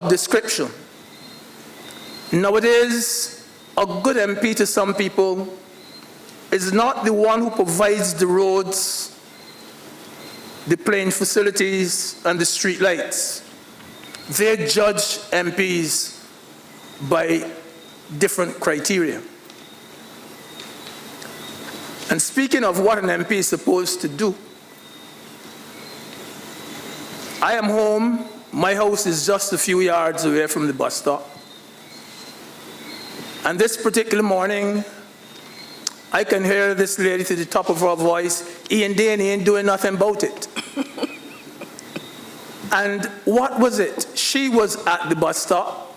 job description. Nowadays, a good MP to some people is not the one who provides the roads, the playing facilities, and the street lights. They judge MPs by different criteria. And speaking of what an MP is supposed to do, I am home. My house is just a few yards away from the bus stop. And this particular morning, I can hear this lady to the top of her voice, Ian Dane ain't doing nothing about it. And what was it? She was at the bus stop.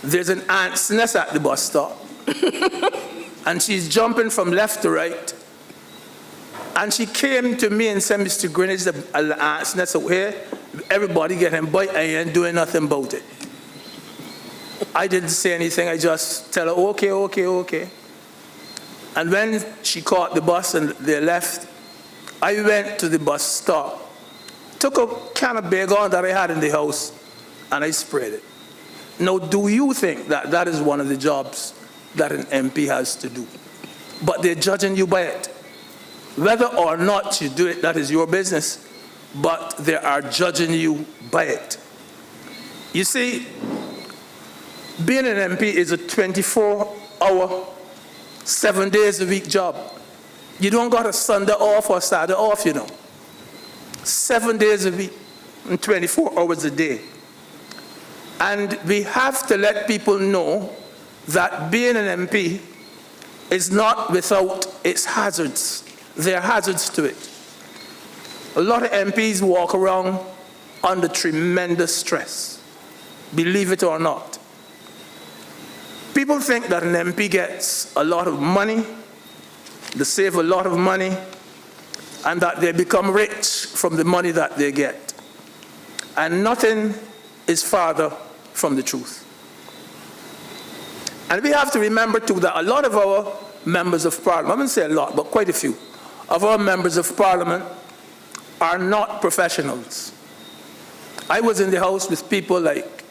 There's an ant's nest at the bus stop. And she's jumping from left to right. And she came to me and said, Mr. Greenwich, the ant's nest out here, everybody getting bite, I ain't doing nothing about it. I didn't say anything, I just tell her, okay, okay, okay. And when she caught the bus and they left, I went to the bus stop, took a can of Baygon that I had in the house, and I sprayed it. Now, do you think that that is one of the jobs that an MP has to do? But they're judging you by it. Whether or not you do it, that is your business, but they are judging you by it. You see, being an MP is a 24-hour, 7 days a week job. You don't got a Sunday off or Saturday off, you know. 7 days a week and 24 hours a day. And we have to let people know that being an MP is not without its hazards. There are hazards to it. A lot of MPs walk around under tremendous stress, believe it or not. People think that an MP gets a lot of money, they save a lot of money, and that they become rich from the money that they get. And nothing is farther from the truth. And we have to remember too that a lot of our members of parliament, I wouldn't say a lot, but quite a few, of our members of parliament are not professionals. I was in the house with people like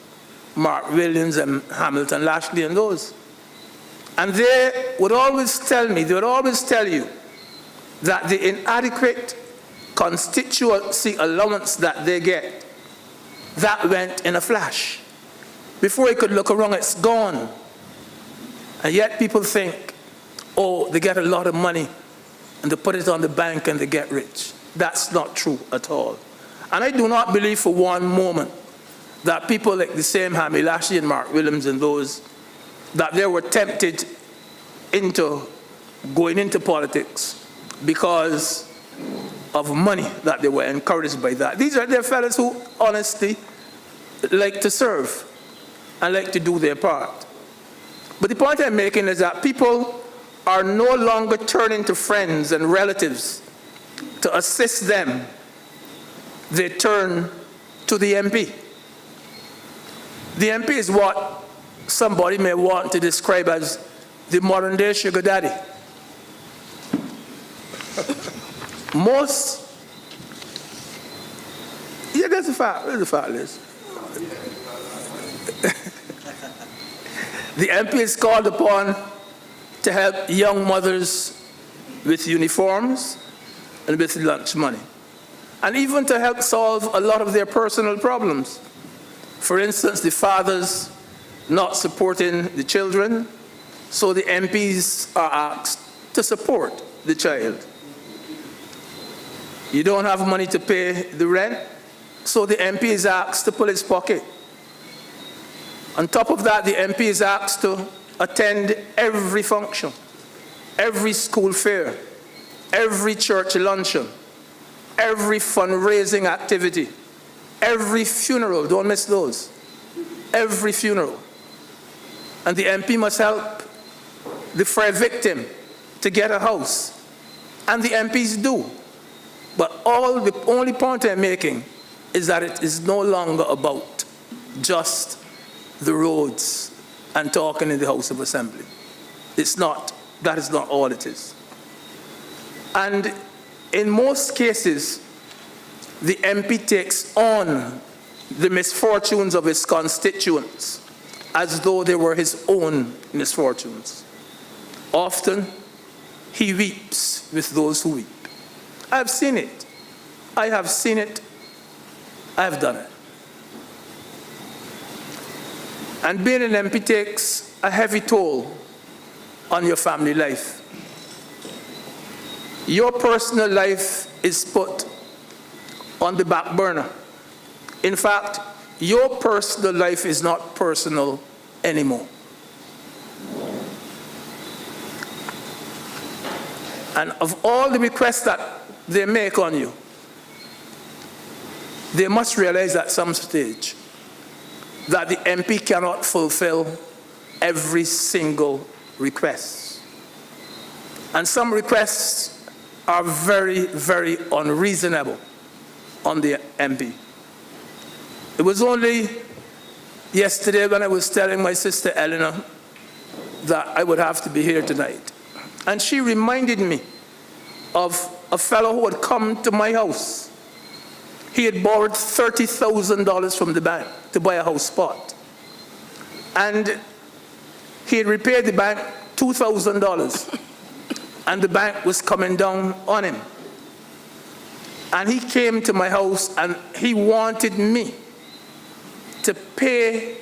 Mark Williams and Hamilton Lashley and those. And they would always tell me, they would always tell you that the inadequate constituency allowance that they get, that went in a flash. Before you could look around, it's gone. And yet people think, oh, they get a lot of money and they put it on the bank and they get rich. That's not true at all. And I do not believe for one moment that people like the same Hammy Lashley and Mark Williams and those, that they were tempted into going into politics because of money, that they were encouraged by that. These are their fellows who honestly like to serve and like to do their part. But the point I'm making is that people are no longer turning to friends and relatives to assist them. They turn to the MP. The MP is what somebody may want to describe as the modern day sugar daddy. Most, yeah, that's a fact. That's a fact, Liz. The MP is called upon to help young mothers with uniforms and with lunch money, and even to help solve a lot of their personal problems. For instance, the fathers not supporting the children, so the MPs are asked to support the child. You don't have money to pay the rent, so the MP is asked to pull his pocket. On top of that, the MP is asked to attend every function, every school fair, every church luncheon, every fundraising activity, every funeral, don't miss those, every funeral. And the MP must help the frail victim to get a house. And the MPs do. But the only point I'm making is that it is no longer about just the roads and talking in the House of Assembly. It's not. That is not all it is. And in most cases, the MP takes on the misfortunes of his constituents as though they were his own misfortunes. Often, he weeps with those who weep. I've seen it. I have seen it. I've done it. And being an MP takes a heavy toll on your family life. Your personal life is put on the back burner. In fact, your personal life is not personal anymore. And of all the requests that they make on you, they must realize at some stage that the MP cannot fulfill every single request. And some requests are very, very unreasonable on the MP. It was only yesterday when I was telling my sister Eleanor that I would have to be here tonight. And she reminded me of a fellow who had come to my house. He had borrowed $30,000 from the bank to buy a house spot. And he had repaid the bank $2,000. And the bank was coming down on him. And he came to my house and he wanted me to pay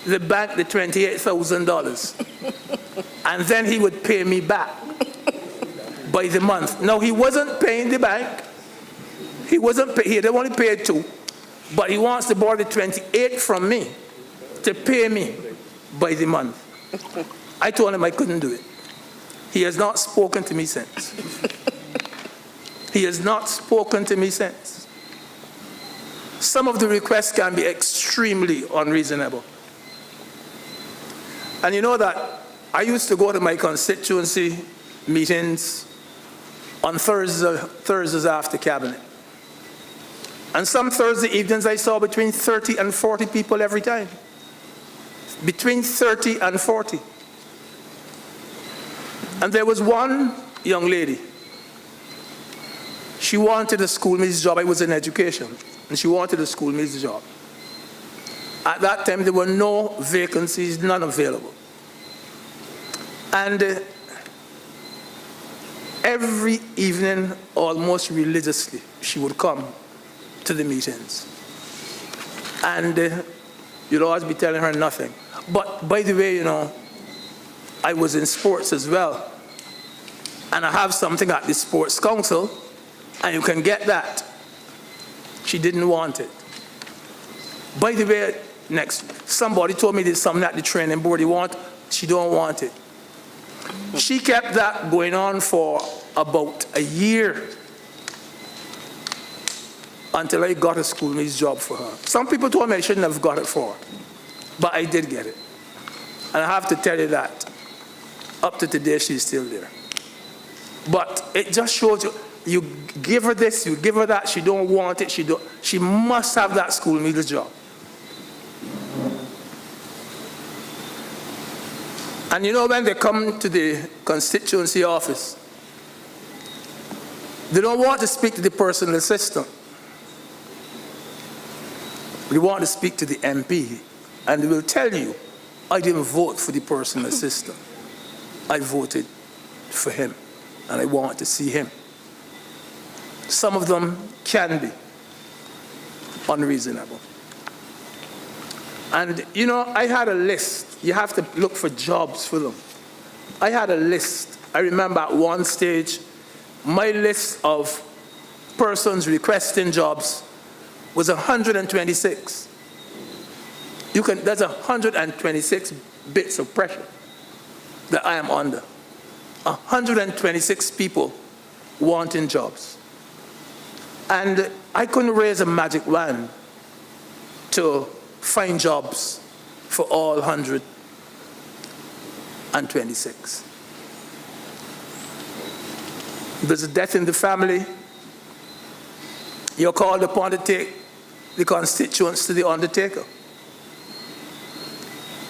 the bank the $28,000. And then he would pay me back by the month. Now, he wasn't paying the bank. He had only paid $2. But he wants to borrow the $28 from me to pay me by the month. I told him I couldn't do it. He has not spoken to me since. He has not spoken to me since. Some of the requests can be extremely unreasonable. And you know that I used to go to my constituency meetings on Thursdays after cabinet. And some Thursday evenings I saw between 30 and 40 people every time. Between 30 and 40. And there was one young lady. She wanted a schoolmate's job. I was in education. And she wanted a schoolmate's job. At that time, there were no vacancies, none available. And every evening, almost religiously, she would come to the meetings. And you'd always be telling her nothing. But by the way, I was in sports as well. And I have something at the Sports Council, and you can get that. She didn't want it. By the way, somebody told me there's something at the training board you want. She don't want it. She kept that going on for about a year until I got a schoolmate's job for her. Some people told me I shouldn't have got it for her, but I did get it. And I have to tell you that up to today, she's still there. But it just shows you give her this, you give her that, she don't want it, she must have that schoolmate's job. And when they come to the constituency office, they don't want to speak to the personal assistant. They want to speak to the MP, and they will tell you, I didn't vote for the personal assistant. I voted for him, and I want to see him. Some of them can be unreasonable. And I had a list. You have to look for jobs for them. I had a list. I remember at one stage, my list of persons requesting jobs was 126. There's 126 bits of pressure that I am under. 126 people wanting jobs. And I couldn't raise a magic wand to find jobs for all 126. If there's a death in the family, you're called upon to take the constituents to the undertaker.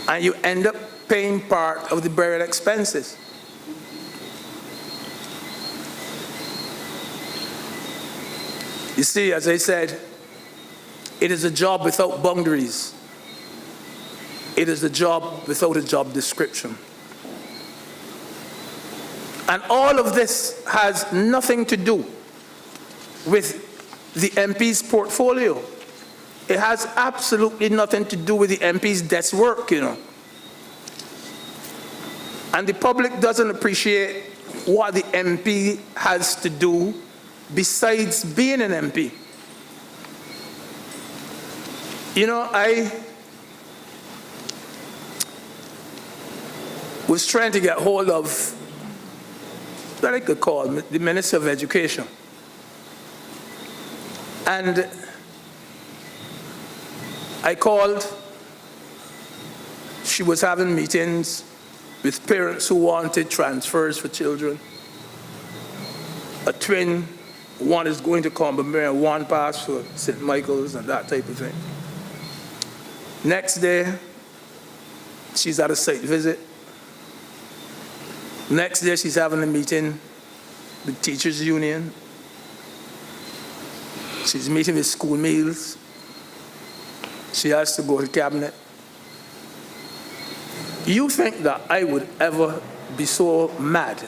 And you end up paying part of the burial expenses. You see, as I said, It is a job without boundaries. It is a job without a job description. And all of this has nothing to do with the MP's portfolio. It has absolutely nothing to do with the MP's desk work, you know. And the public doesn't appreciate what the MP has to do besides being an MP. You know, I was trying to get hold of what I could call the Minister of Education. And I called. She was having meetings with parents who wanted transfers for children. A twin, one is going to Combermere, one passed for St. Michael's and that type of thing. Next day, she's at a site visit. Next day, she's having a meeting with Teachers Union. She's meeting with school meals. She has to go to cabinet. You think that I would ever be so mad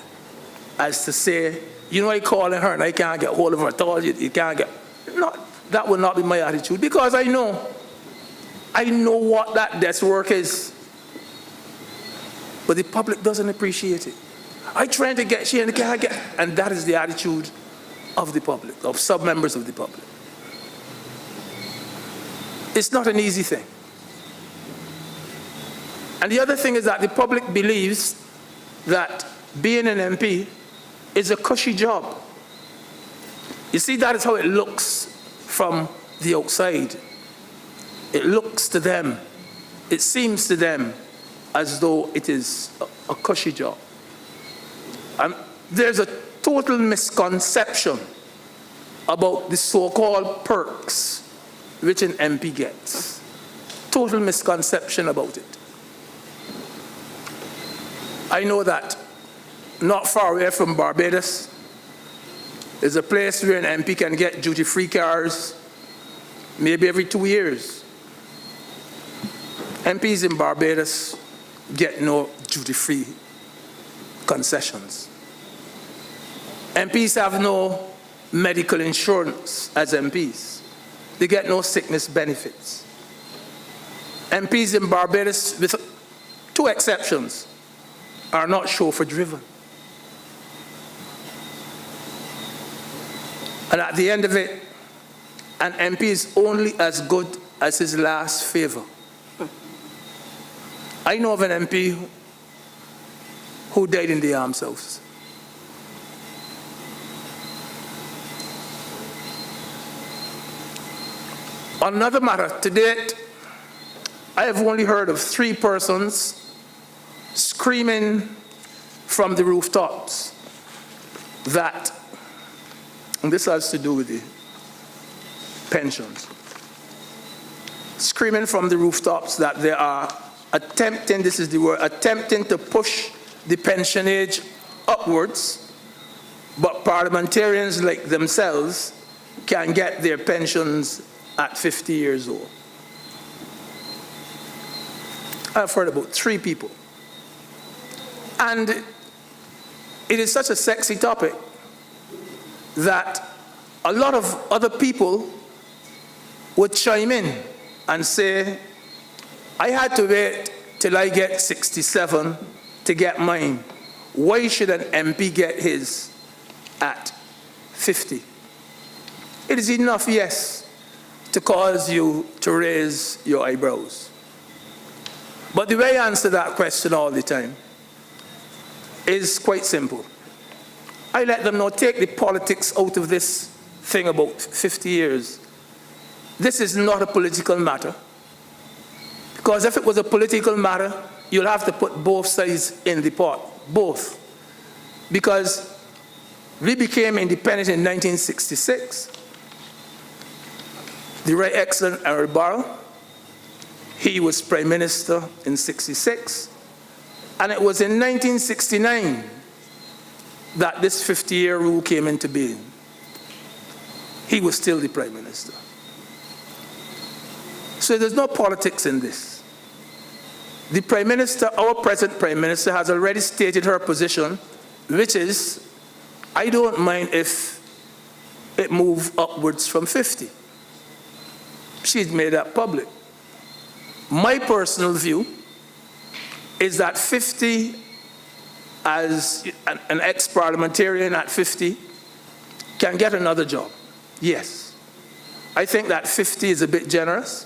as to say, you know, I calling her and I can't get hold of her at all, you can't get, no, that would not be my attitude, because I know what that desk work is. But the public doesn't appreciate it. I trying to get, she can't get, and that is the attitude of the public, of sub-members of the public. It's not an easy thing. And the other thing is that the public believes that being an MP is a cushy job. You see, that is how it looks from the outside. It looks to them, it seems to them as though it is a cushy job. And there's a total misconception about the so-called perks which an MP gets. Total misconception about it. I know that not far away from Barbados is a place where an MP can get duty-free cars maybe every 2 years. MPs in Barbados get no duty-free concessions. MPs have no medical insurance as MPs. They get no sickness benefits. MPs in Barbados, with 2 exceptions, are not chauffeur-driven. And at the end of it, an MP is only as good as his last favor. I know of an MP who died in the arms house. On another matter, to date, I have only heard of 3 persons screaming from the rooftops that, and this has to do with the pensions, screaming from the rooftops that they are attempting, this is the word, attempting to push the pension age upwards, but parliamentarians like themselves can get their pensions at 50 years old. I've heard about 3 people. And it is such a sexy topic that a lot of other people would chime in and say, I had to wait till I get 67 to get mine. Why should an MP get his at 50? It is enough, yes, to cause you to raise your eyebrows. But the way I answer that question all the time is quite simple. I let them know, take the politics out of this thing about 50 years. This is not a political matter. Because if it was a political matter, you'll have to put both sides in the pot, both. Because we became independent in 1966. The Right Excellent Henry Barrow, he was Prime Minister in 66. And it was in 1969 that this 50-year rule came into being. He was still the Prime Minister. So there's no politics in this. The Prime Minister, our present Prime Minister, has already stated her position, which is, I don't mind if it moves upwards from 50. She's made that public. My personal view is that 50, as an ex-parliamentarian at 50, can get another job. Yes. I think that 50 is a bit generous.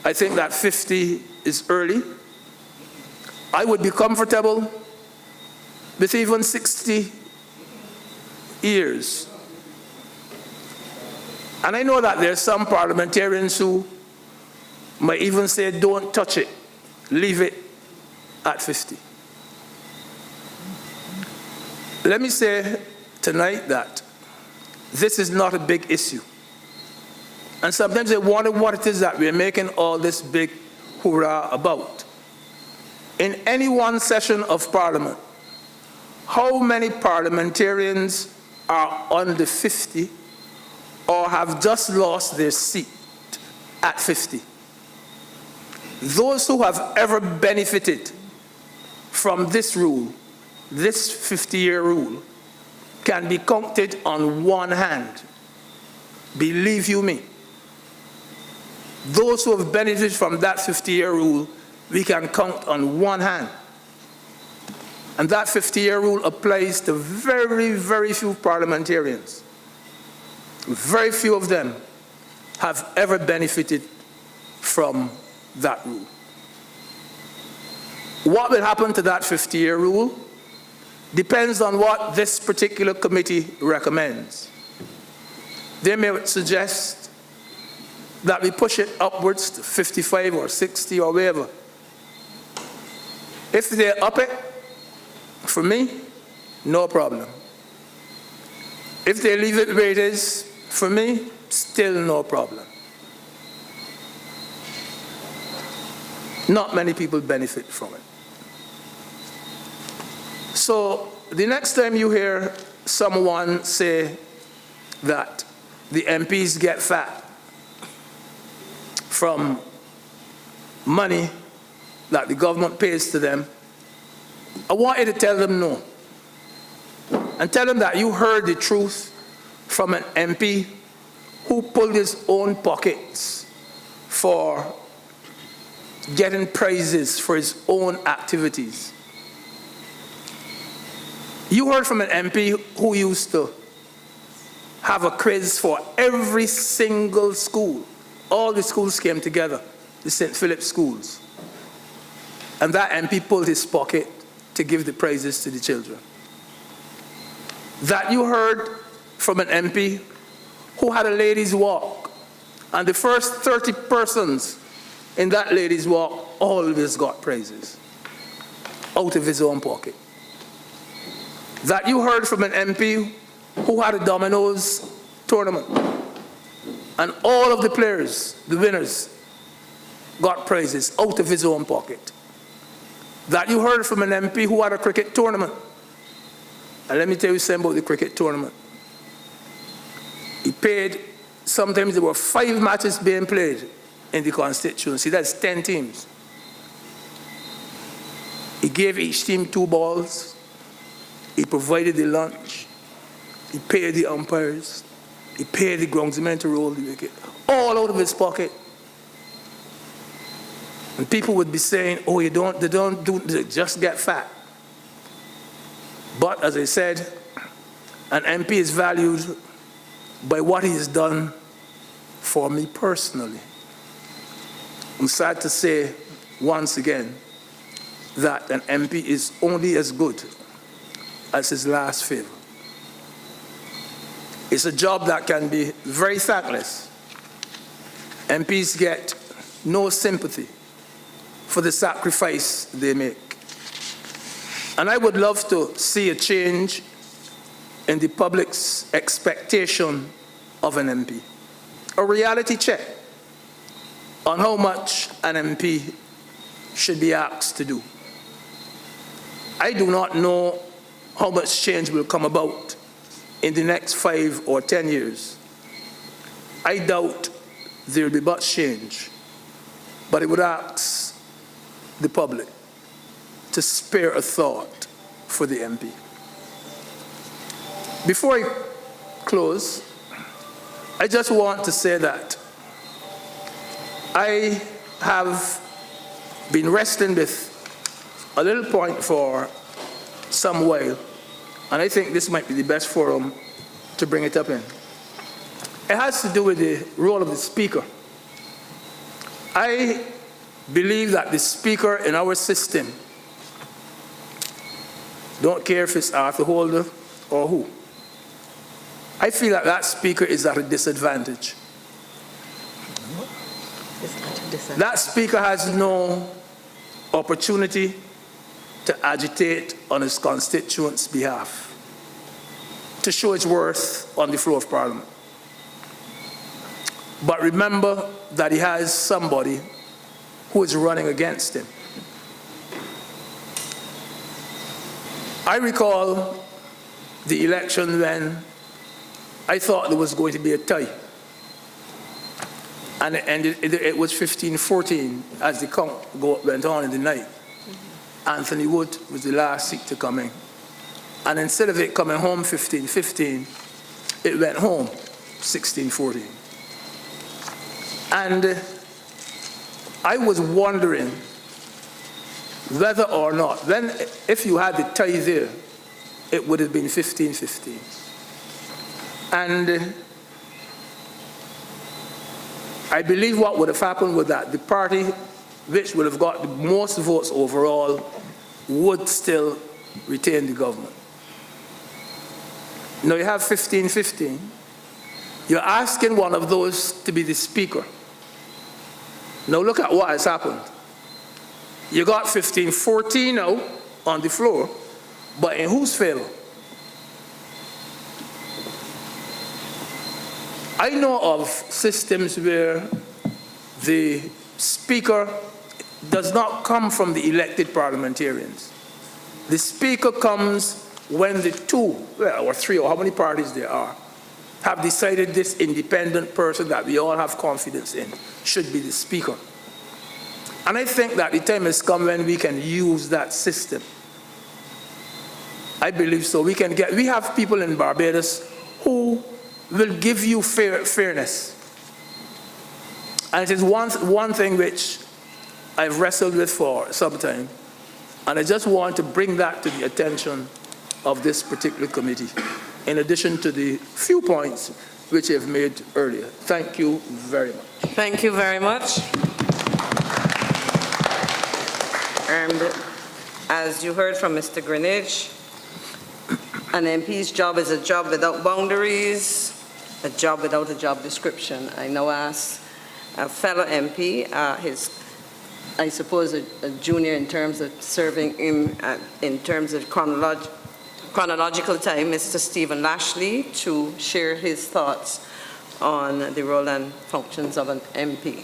I think that 50 is early. I would be comfortable with even 60 years. And I know that there's some parliamentarians who might even say, don't touch it, leave it at 50. Let me say tonight that this is not a big issue. And sometimes I wonder what it is that we're making all this big hoorah about. In any one session of Parliament, how many parliamentarians are under 50 or have just lost their seat at 50? Those who have ever benefited from this rule, this 50-year rule, can be counted on one hand. Believe you me. Those who have benefited from that 50-year rule, we can count on one hand. And that 50-year rule applies to very, very few parliamentarians. Very few of them have ever benefited from that rule. What will happen to that 50-year rule depends on what this particular committee recommends. They may suggest that we push it upwards to 55 or 60 or wherever. If they up it, for me, no problem. If they leave it where it is, for me, still no problem. Not many people benefit from it. So the next time you hear someone say that the MPs get fat from money that the government pays to them, I want you to tell them no. And tell them that you heard the truth from an MP who pulled his own pockets for getting prizes for his own activities. You heard from an MP who used to have a quiz for every single school. All the schools came together, the St. Philip schools. And that MP pulled his pocket to give the prizes to the children. That you heard from an MP who had a ladies' walk, and the first 30 persons in that ladies' walk always got prizes out of his own pocket. That you heard from an MP who had a dominoes tournament, and all of the players, the winners, got prizes out of his own pocket. That you heard from an MP who had a cricket tournament. And let me tell you something about the cricket tournament. He paid, sometimes there were 5 matches being played in the constituency. That's 10 teams. He gave each team 2 balls. He provided the lunch. He paid the umpires. He paid the groundsman to roll the wicket. All out of his pocket. And people would be saying, oh, they just get fat. But as I said, an MP is valued by what he has done for me personally. I'm sad to say once again that an MP is only as good as his last favor. It's a job that can be very thankless. MPs get no sympathy for the sacrifice they make. And I would love to see a change in the public's expectation of an MP. A reality check on how much an MP should be asked to do. I do not know how much change will come about in the next 5 or 10 years. I doubt there will be much change but I would ask the public to spare a thought for the MP. Before I close, I just want to say that I have been wrestling with a little point for some while, and I think this might be the best forum to bring it up in. It has to do with the role of the Speaker. I believe that the Speaker in our system, don't care if it's Arthur Holder or who, I feel that that Speaker is at a disadvantage. That Speaker has no opportunity to agitate on his constituents' behalf, to show its worth on the floor of Parliament. But remember that he has somebody who is running against him. I recall the election when I thought there was going to be a tie. And it was 15-14 as the count went on in the night. Anthony Wood was the last seat to come in. And instead of it coming home 15-15, it went home 16-14. And I was wondering whether or not, then if you had the tie there, it would have been 15-15. And I believe what would have happened was that the party which would have got the most votes overall would still retain the government. Now you have 15-15. You're asking one of those to be the Speaker. Now look at what has happened. You got 15-14 now on the floor, but in whose favor? I know of systems where the Speaker does not come from the elected parliamentarians. The Speaker comes when the two, or three, or how many parties there are, have decided this independent person that we all have confidence in should be the Speaker. And I think that the time has come when we can use that system. I believe so. We have people in Barbados who will give you fairness. And it is one thing which I've wrestled with for some time, and I just want to bring that to the attention of this particular committee, in addition to the few points which I've made earlier. Thank you very much. Thank you very much. And as you heard from Mr. Greenidge, an MP's job is a job without boundaries, a job without a job description. I now ask a fellow MP, I suppose a junior in terms of serving in terms of chronological time, Mr. Stephen Lashley, to share his thoughts on the role and functions of an MP.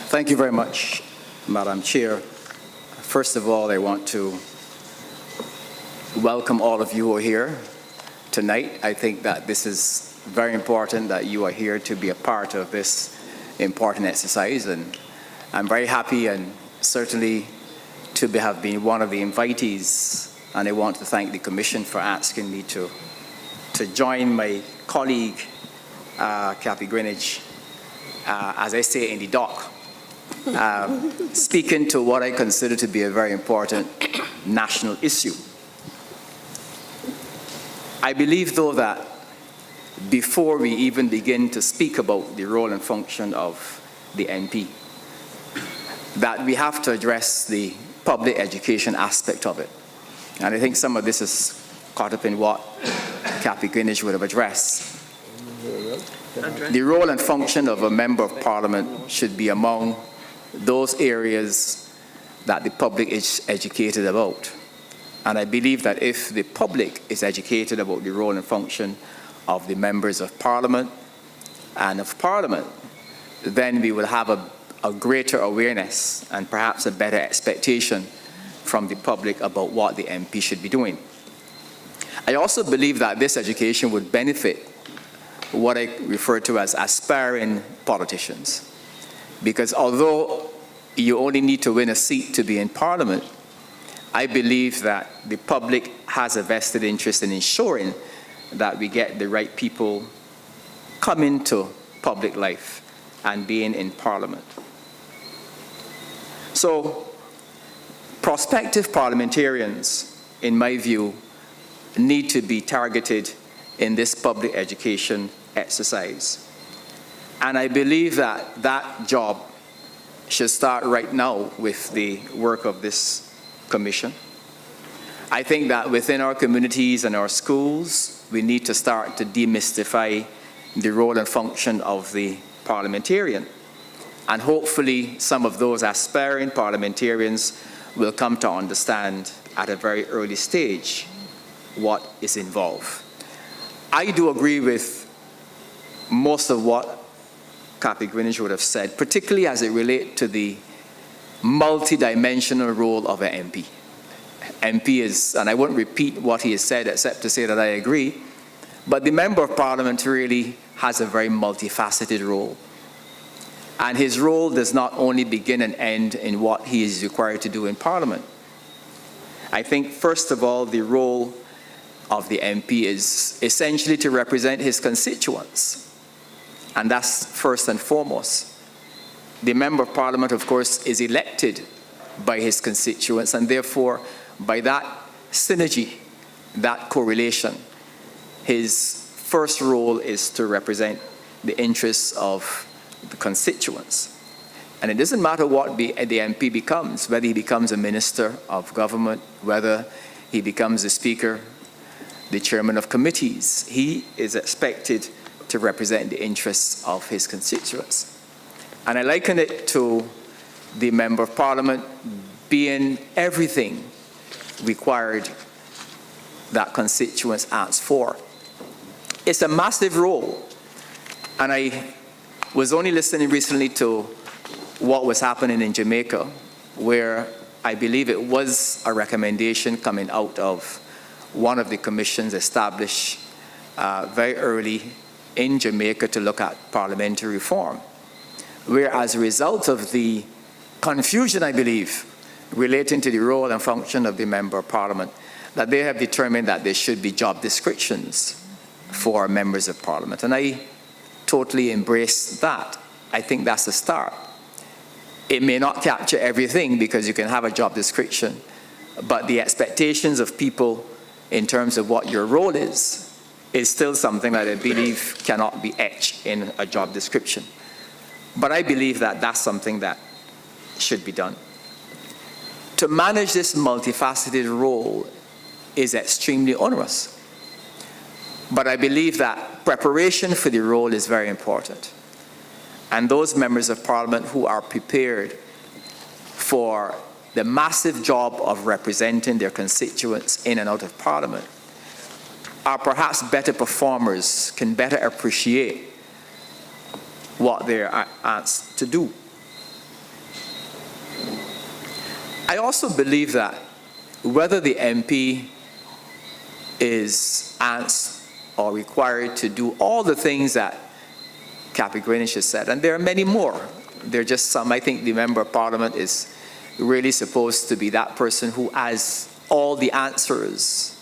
Thank you very much, Madam Chair. First of all, I want to welcome all of you who are here tonight. I think that this is very important that you are here to be a part of this important exercise, and I'm very happy and certainly to have been one of the invitees, and I want to thank the Commission for asking me to join my colleague, Kathy Greenidge, as I say, in the dock, speaking to what I consider to be a very important national issue. I believe, though, that before we even begin to speak about the role and function of the NP, that we have to address the public education aspect of it. And I think some of this is caught up in what Kathy Greenidge would have addressed. The role and function of a member of Parliament should be among those areas that the public is educated about. And I believe that if the public is educated about the role and function of the members of Parliament and of Parliament, then we will have a greater awareness and perhaps a better expectation from the public about what the MP should be doing. I also believe that this education would benefit what I refer to as aspiring politicians, because although you only need to win a seat to be in Parliament, I believe that the public has a vested interest in ensuring that we get the right people come into public life and being in Parliament. So, prospective parliamentarians, in my view, need to be targeted in this public education exercise. And I believe that that job should start right now with the work of this commission. I think that within our communities and our schools, we need to start to demystify the role and function of the parliamentarian. And hopefully some of those aspiring parliamentarians will come to understand at a very early stage what is involved. I do agree with most of what Kathy Greenidge would have said, particularly as it relates to the multidimensional role of an MP. MP is, and I won't repeat what he has said except to say that I agree, but the Member of Parliament really has a very multifaceted role. And his role does not only begin and end in what he is required to do in Parliament. I think, first of all, the role of the MP is essentially to represent his constituents. And that's first and foremost. The Member of Parliament, of course, is elected by his constituents, and therefore, by that synergy, that correlation, his first role is to represent the interests of the constituents. And it doesn't matter what the MP becomes, whether he becomes a minister of government, whether he becomes the speaker, the chairman of committees, he is expected to represent the interests of his constituents. And I liken it to the Member of Parliament being everything required that constituents ask for. It's a massive role. And I was only listening recently to what was happening in Jamaica, where I believe it was a recommendation coming out of one of the commissions established very early in Jamaica to look at parliamentary reform, where as a result of the confusion, I believe, relating to the role and function of the Member of Parliament, that they have determined that there should be job descriptions for members of Parliament. And I totally embrace that. I think that's a start. It may not capture everything because you can have a job description, but the expectations of people in terms of what your role is still something that I believe cannot be etched in a job description. But I believe that that's something that should be done. To manage this multifaceted role is extremely onerous. But I believe that preparation for the role is very important. And those members of Parliament who are prepared for the massive job of representing their constituents in and out of Parliament are perhaps better performers, can better appreciate what they're asked to do. I also believe that whether the MP is asked or required to do all the things that Kathy Greenidge has said, and there are many more. There are just some. I think the Member of Parliament is really supposed to be that person who has all the answers.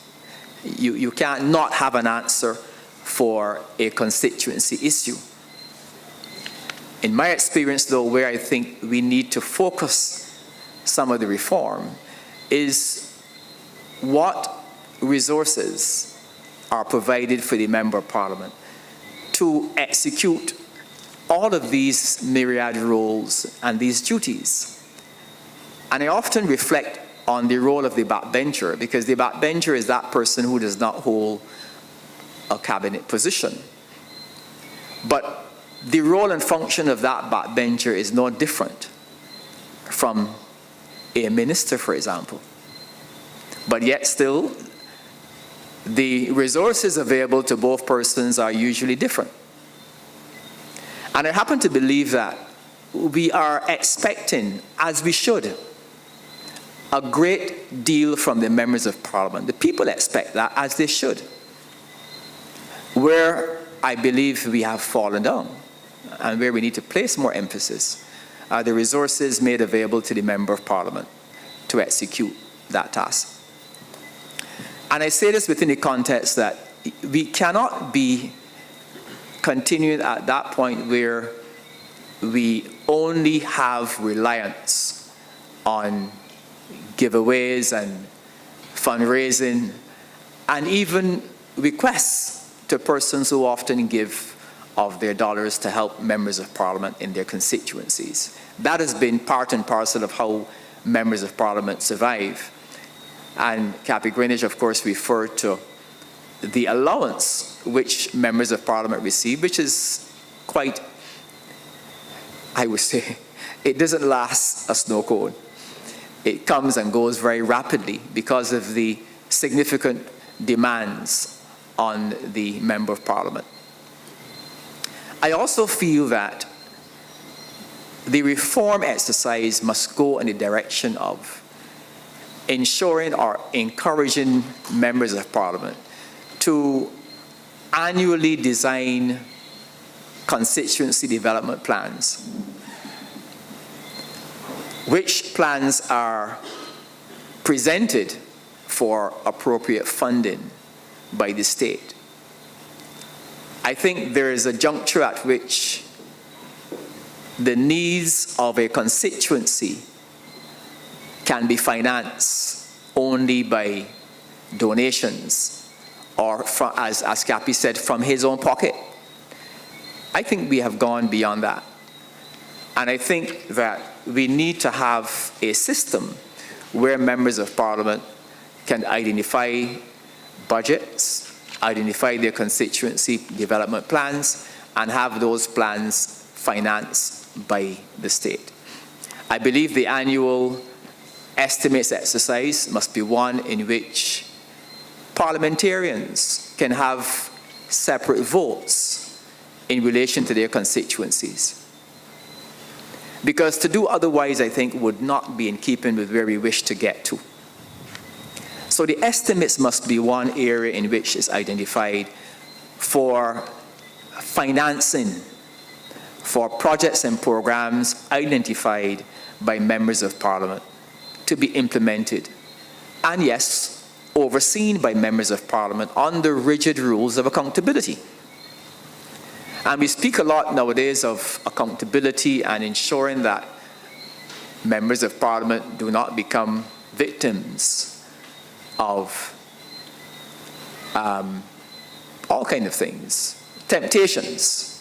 You can't not have an answer for a constituency issue. In my experience, though, where I think we need to focus some of the reform is what resources are provided for the Member of Parliament to execute all of these myriad roles and these duties. And I often reflect on the role of the backbencher, because the backbencher is that person who does not hold a cabinet position. But the role and function of that backbencher is no different from a minister, for example. But yet still, the resources available to both persons are usually different. And I happen to believe that we are expecting, as we should, a great deal from the members of Parliament. The people expect that, as they should. Where I believe we have fallen down and where we need to place more emphasis, the resources made available to the Member of Parliament to execute that task. And I say this within the context that we cannot be continuing at that point where we only have reliance on giveaways and fundraising and even requests to persons who often give of their dollars to help members of Parliament in their constituencies. That has been part and parcel of how members of Parliament survive. And Cappy Greenwich, of course, referred to the allowance which members of Parliament receive, which is quite, I would say, it doesn't last a snow cone. It comes and goes very rapidly because of the significant demands on the Member of Parliament. I also feel that the reform exercise must go in the direction of ensuring or encouraging members of Parliament to annually design constituency development plans, which plans are presented for appropriate funding by the state. I think there is a juncture at which the needs of a constituency can be financed only by donations or, from, as Cappy said, from his own pocket. I think we have gone beyond that. And I think that we need to have a system where members of Parliament can identify budgets, identify their constituency development plans, and have those plans financed by the state. I believe the annual estimates exercise must be one in which parliamentarians can have separate votes in relation to their constituencies. Because to do otherwise, I think, would not be in keeping with where we wish to get to. So the estimates must be one area in which is identified for financing for projects and programs identified by members of Parliament to be implemented. And yes, overseen by members of Parliament under rigid rules of accountability. And we speak a lot nowadays of accountability and ensuring that members of Parliament do not become victims of all kinds of things, temptations.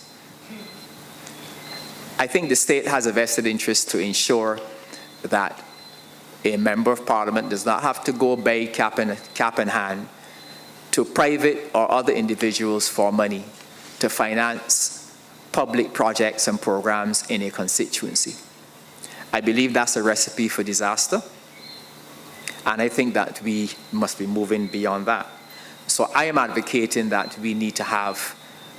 I think the state has a vested interest to ensure that a member of Parliament does not have to go by cap in hand to private or other individuals for money to finance public projects and programs in a constituency. I believe that's a recipe for disaster, and I think that we must be moving beyond that. So I am advocating that we need to have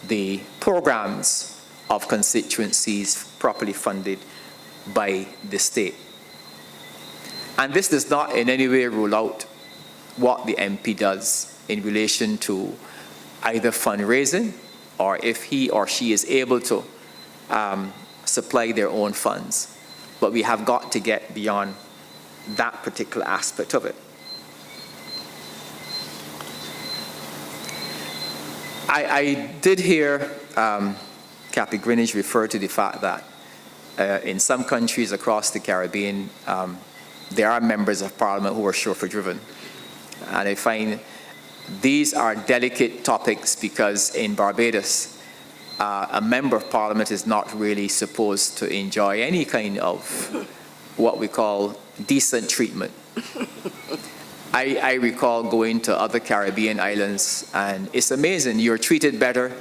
the programs of constituencies properly funded by the state. And this does not in any way rule out what the MP does in relation to either fundraising or if he or she is able to supply their own funds. But we have got to get beyond that particular aspect of it. I did hear Cappy Greenwich refer to the fact that in some countries across the Caribbean, there are members of Parliament who are chauffeur-driven. And I find these are delicate topics because in Barbados, a member of Parliament is not really supposed to enjoy any kind of what we call decent treatment. I recall going to other Caribbean islands, and it's amazing. You're treated better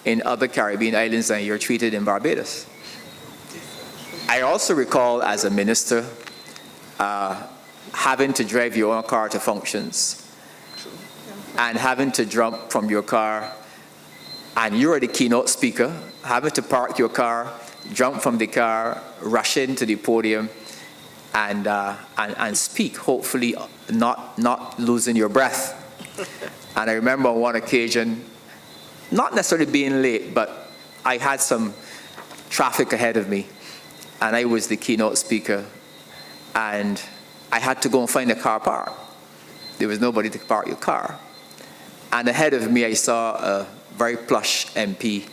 in other Caribbean islands than you're treated in Barbados. I also recall as a minister having to drive your own car to functions and having to jump from your car, and you're the keynote speaker, having to park your car, jump from the car, rush into the podium, and speak, hopefully not losing your breath. And I remember on one occasion, not necessarily being late, but I had some traffic ahead of me. and I was the keynote speaker, and I had to go and find a car park. There was nobody to park your car. And ahead of me, I saw a very plush MP,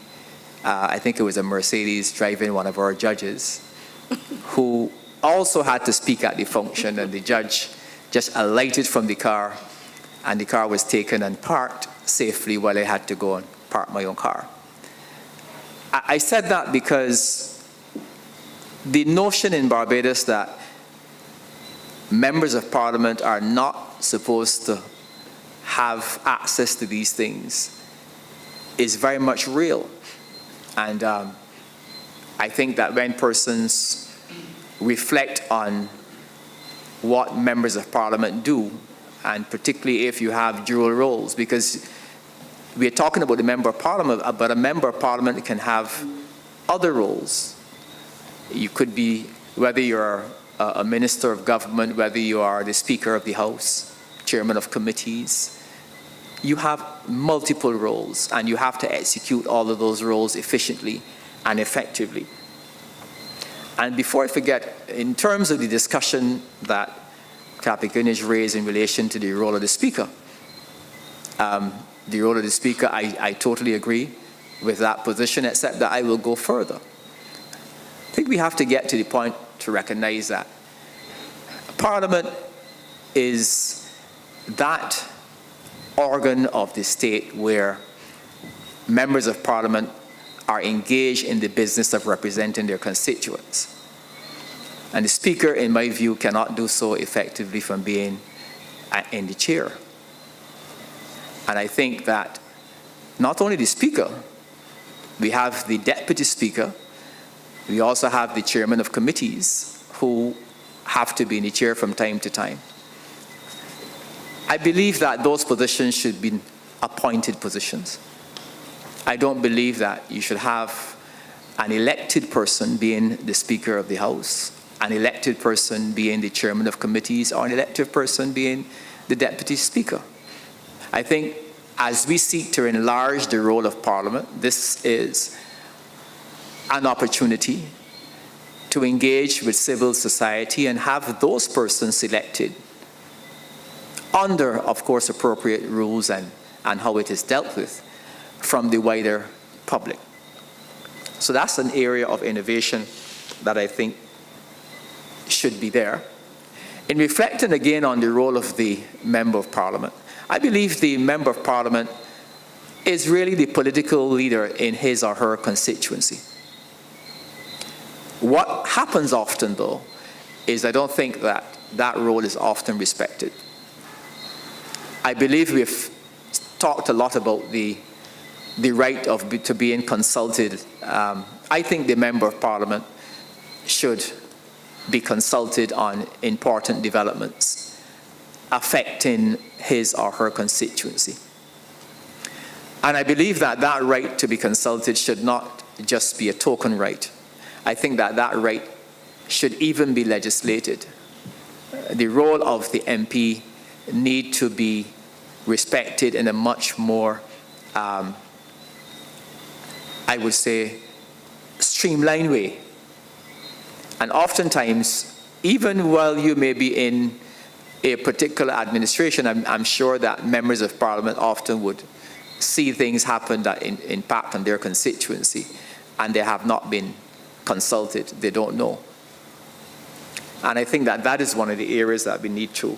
I think it was a Mercedes, driving one of our judges, who also had to speak at the function, and the judge just alighted from the car, and the car was taken and parked safely while I had to go and park my own car. I said that because the notion in Barbados that members of parliament are not supposed to have access to these things is very much real. And I think that when persons reflect on what members of parliament do, and particularly if you have dual roles, because we're talking about the member of parliament, but a member of parliament can have other roles. You could be, whether you're a minister of government, whether you are the Speaker of the House, chairman of committees, you have multiple roles, and you have to execute all of those roles efficiently and effectively. And before I forget, in terms of the discussion that Captain Greenidge raised in relation to the role of the Speaker, I totally agree with that position, except that I will go further. I think we have to get to the point to recognize that Parliament is that organ of the state where members of Parliament are engaged in the business of representing their constituents. And the Speaker, in my view, cannot do so effectively from being in the chair. And I think that not only the Speaker, we have the Deputy Speaker, we also have the chairman of committees who have to be in the chair from time to time. I believe that those positions should be appointed positions. I don't believe that you should have an elected person being the Speaker of the House, an elected person being the chairman of committees, or an elected person being the Deputy Speaker. I think as we seek to enlarge the role of Parliament, this is an opportunity to engage with civil society and have those persons selected under, of course, appropriate rules and how it is dealt with from the wider public. So that's an area of innovation that I think should be there. In reflecting again on the role of the Member of Parliament, I believe the Member of Parliament is really the political leader in his or her constituency. What happens often, though, is I don't think that that role is often respected. I believe we've talked a lot about the right to being consulted. I think the Member of Parliament should be consulted on important developments affecting his or her constituency. And I believe that that right to be consulted should not just be a token right. I think that that right should even be legislated. The role of the MP need to be respected in a much more, I would say, streamlined way. And oftentimes, even while you may be in a particular administration, I'm sure that members of Parliament often would see things happen that impact on their constituency, and they have not been consulted. They don't know. And I think that that is one of the areas that we need to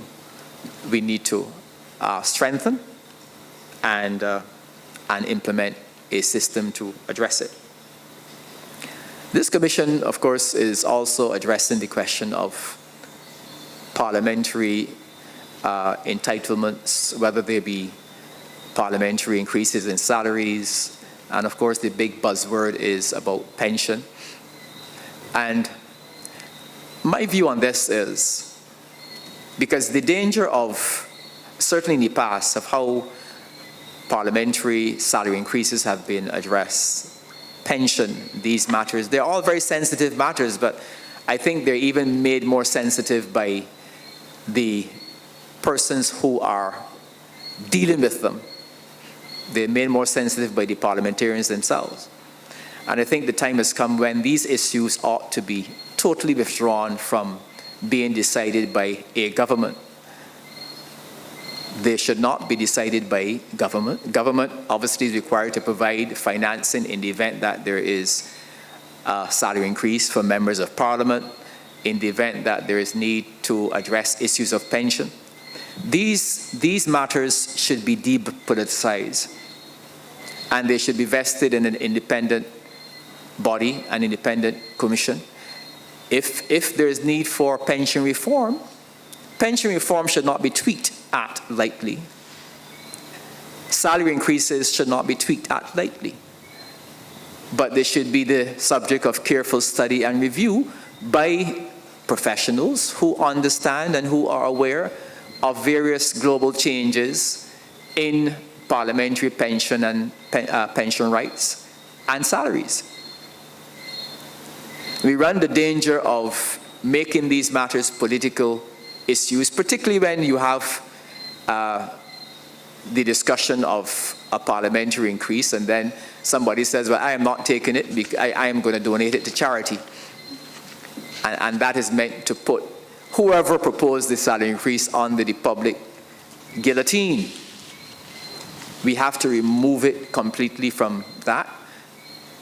strengthen and implement a system to address it. This commission, of course, is also addressing the question of parliamentary entitlements, whether they be parliamentary increases in salaries, and of course the big buzzword is about pension. And my view on this is, because the danger of, certainly in the past, of how parliamentary salary increases have been addressed, pension, these matters, they're all very sensitive matters, but I think they're even made more sensitive by the persons who are dealing with them. They're made more sensitive by the parliamentarians themselves. And I think the time has come when these issues ought to be totally withdrawn from being decided by a government. They should not be decided by government. Government obviously is required to provide financing in the event that there is a salary increase for members of parliament, in the event that there is need to address issues of pension. These matters should be depoliticized, and they should be vested in an independent body, an independent commission. If there is need for pension reform should not be tweaked at lightly. Salary increases should not be tweaked at lightly, but they should be the subject of careful study and review by professionals who understand and who are aware of various global changes in parliamentary pension and pension rights and salaries. We run the danger of making these matters political issues, particularly when you have the discussion of a parliamentary increase, and then somebody says, well, I am not taking it, I am going to donate it to charity. And that is meant to put whoever proposed the salary increase under the public guillotine. We have to remove it completely from that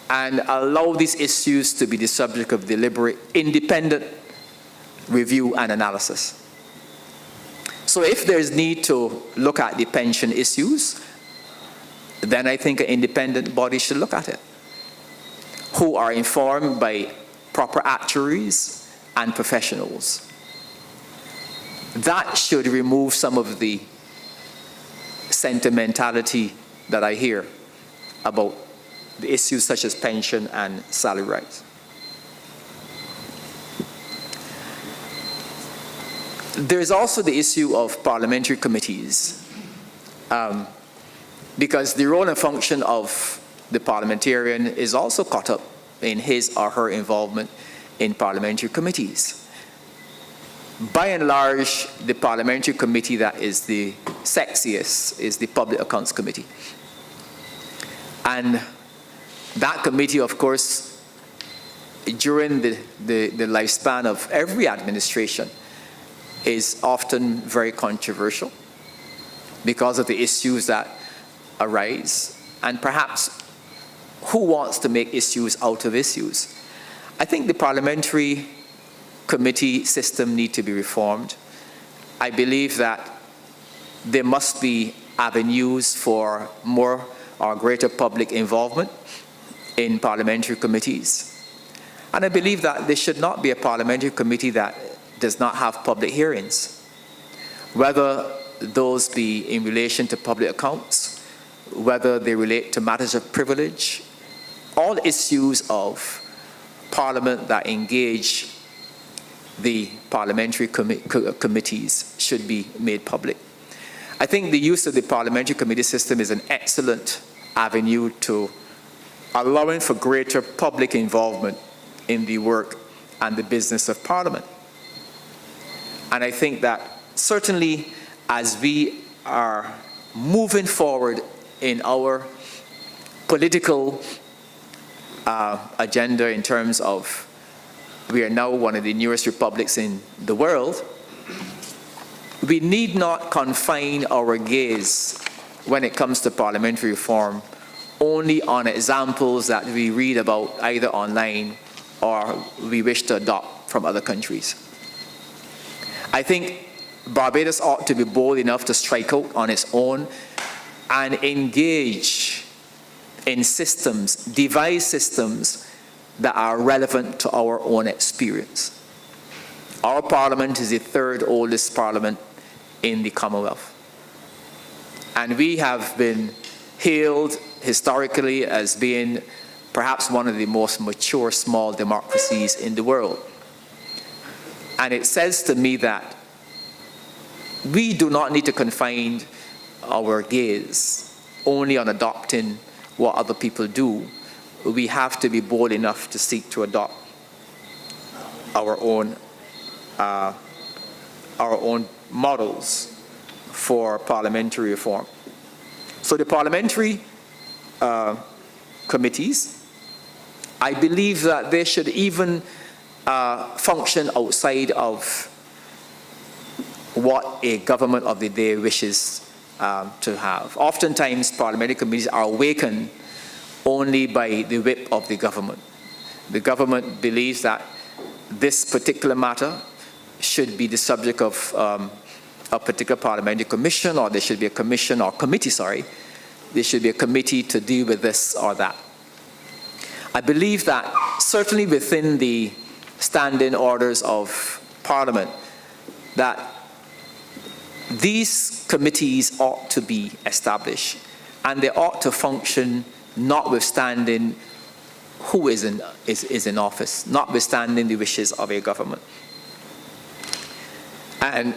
and allow these issues to be the subject of deliberate, independent review and analysis. So if there's need to look at the pension issues, then I think an independent body should look at it, who are informed by proper actuaries and professionals. That should remove some of the sentimentality that I hear about the issues such as pension and salary rights. There's also the issue of parliamentary committees, because the role and function of the parliamentarian is also caught up in his or her involvement in parliamentary committees. By and large, the parliamentary committee that is the sexiest is the Public Accounts Committee. And that committee, of course, during the lifespan of every administration, is often very controversial because of the issues that arise, and perhaps who wants to make issues out of issues. I think the parliamentary committee system needs to be reformed. I believe that there must be avenues for more or greater public involvement in parliamentary committees. And I believe that there should not be a parliamentary committee that does not have public hearings, whether those be in relation to public accounts, whether they relate to matters of privilege. All issues of Parliament that engage the parliamentary committees should be made public. I think the use of the parliamentary committee system is an excellent avenue to allowing for greater public involvement in the work and the business of Parliament. And I think that certainly as we are moving forward in our political agenda in terms of we are now one of the newest republics in the world, we need not confine our gaze when it comes to parliamentary reform only on examples that we read about either online or we wish to adopt from other countries. I think Barbados ought to be bold enough to strike out on its own and engage in systems, devise systems that are relevant to our own experience. Our parliament is the third oldest parliament in the Commonwealth. And we have been hailed historically as being perhaps one of the most mature small democracies in the world. And it says to me that we do not need to confine our gaze only on adopting what other people do. We have to be bold enough to seek to adopt our own models for parliamentary reform. So the parliamentary committees, I believe that they should even function outside of what a government of the day wishes to have. Oftentimes, parliamentary committees are awakened only by the whip of the government. The government believes that this particular matter should be the subject of a particular parliamentary commission, or there should be a commission or committee, there should be a committee to deal with this or that. I believe that certainly within the standing orders of Parliament, that these committees ought to be established, and they ought to function notwithstanding who is in office, notwithstanding the wishes of a government. And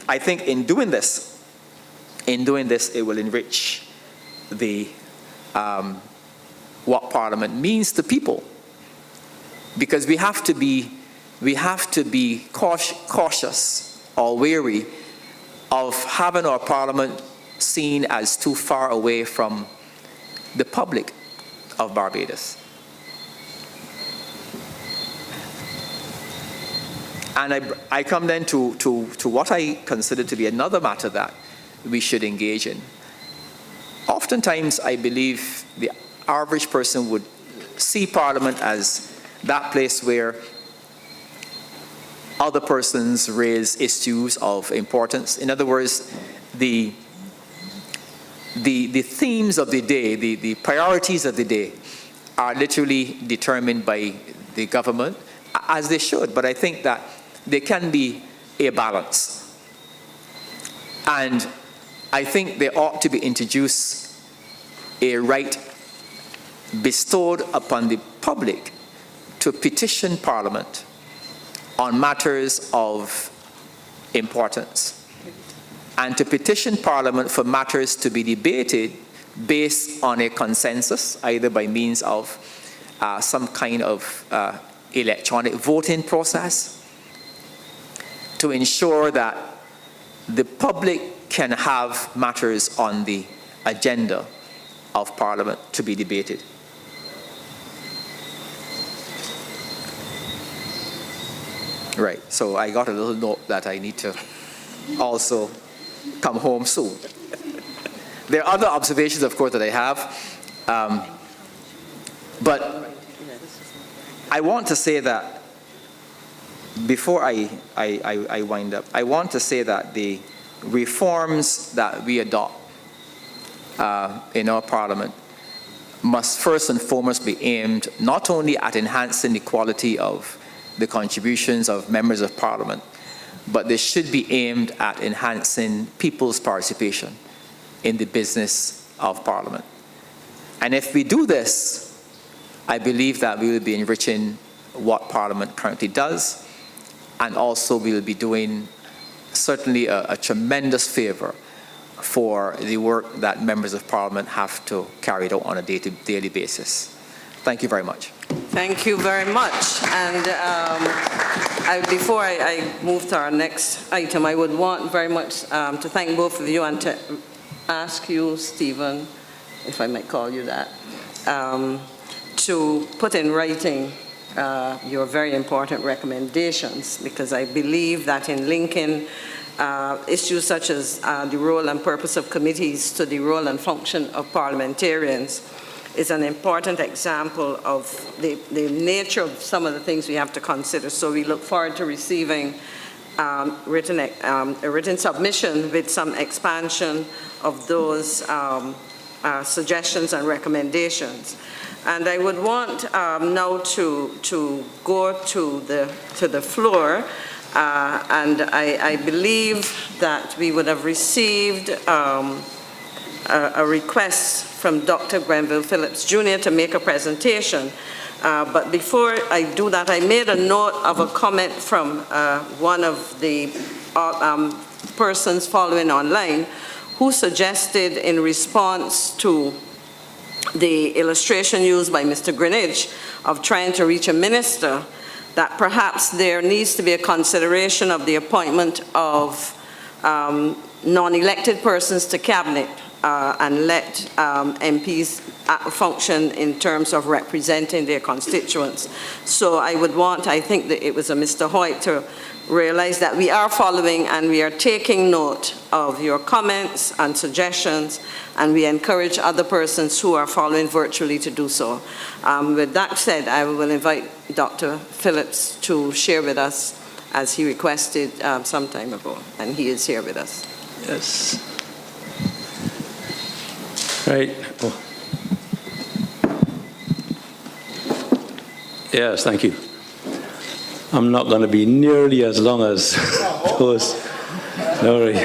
I think in doing this, it will enrich the what Parliament means to people, because we have to be cautious or wary of having our Parliament seen as too far away from the public of Barbados. And I come then to what I consider to be another matter that we should engage in. Oftentimes, I believe the average person would see Parliament as that place where other persons raise issues of importance. In other words, the themes of the day, the priorities of the day are literally determined by the government, as they should. But I think that there can be a balance. And I think there ought to be introduced a right bestowed upon the public to petition Parliament on matters of importance, and to petition Parliament for matters to be debated based on a consensus, either by means of some kind of electronic voting process, to ensure that the public can have matters on the agenda of Parliament to be debated. Right, so I got a little note that I need to also come home soon. There are other observations, of course, that I have, but I want to say that before I wind up, I want to say that the reforms that we adopt in our Parliament must first and foremost be aimed not only at enhancing the quality of the contributions of members of Parliament, but they should be aimed at enhancing people's participation in the business of Parliament. And if we do this, I believe that we will be enriching what Parliament currently does, and also we will be doing certainly a tremendous favor for the work that members of Parliament have to carry out on a daily basis. Thank you very much. Thank you very much. And before I move to our next item, I would want very much to thank both of you and to ask you, Stephen, if I might call you that, to put in writing your very important recommendations, because I believe that in linking issues such as the role and purpose of committees to the role and function of parliamentarians is an important example of the nature of some of the things we have to consider. So we look forward to receiving a written submission with some expansion of those suggestions and recommendations. And I would want now to go to the floor, and I believe that we would have received a request from Dr. Grenville Phillips Jr. to make a presentation. But before I do that, I made a note of a comment from one of the persons following online, who suggested, in response to the illustration used by Mr. Greenidge of trying to reach a minister, that perhaps there needs to be a consideration of the appointment of non-elected persons to cabinet. and let MPs function in terms of representing their constituents. So I would want, I think that it was Mr. Hoyt, to realize that we are following and we are taking note of your comments and suggestions, and we encourage other persons who are following virtually to do so. With that said, I will invite Dr. Phillips to share with us, as he requested some time ago, and he is here with us. Yes. Right. Oh. Yes, thank you. I'm not going to be nearly as long as those. Don't worry.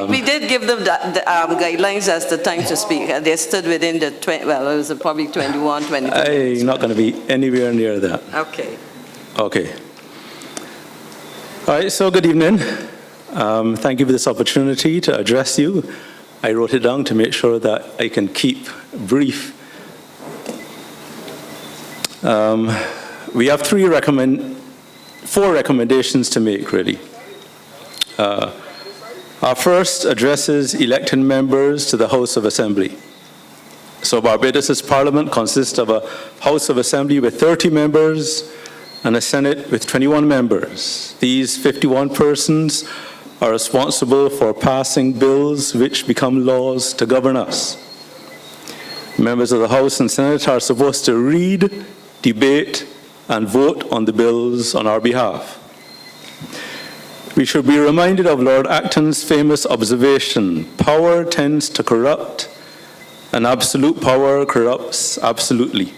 We did give them the guidelines as the time to speak. They stood within the, well, it was probably 21, 22 minutes. I'm not going to be anywhere near that. Okay. Okay. All right, so good evening. Thank you for this opportunity to address you. I wrote it down to make sure that I can keep brief. We have four recommendations to make, really. Our first addresses elected members to the House of Assembly. So Barbados' Parliament consists of a House of Assembly with 30 members and a Senate with 21 members. These 51 persons are responsible for passing bills which become laws to govern us. Members of the House and Senate are supposed to read, debate, and vote on the bills on our behalf. We should be reminded of Lord Acton's famous observation: power tends to corrupt, and absolute power corrupts absolutely.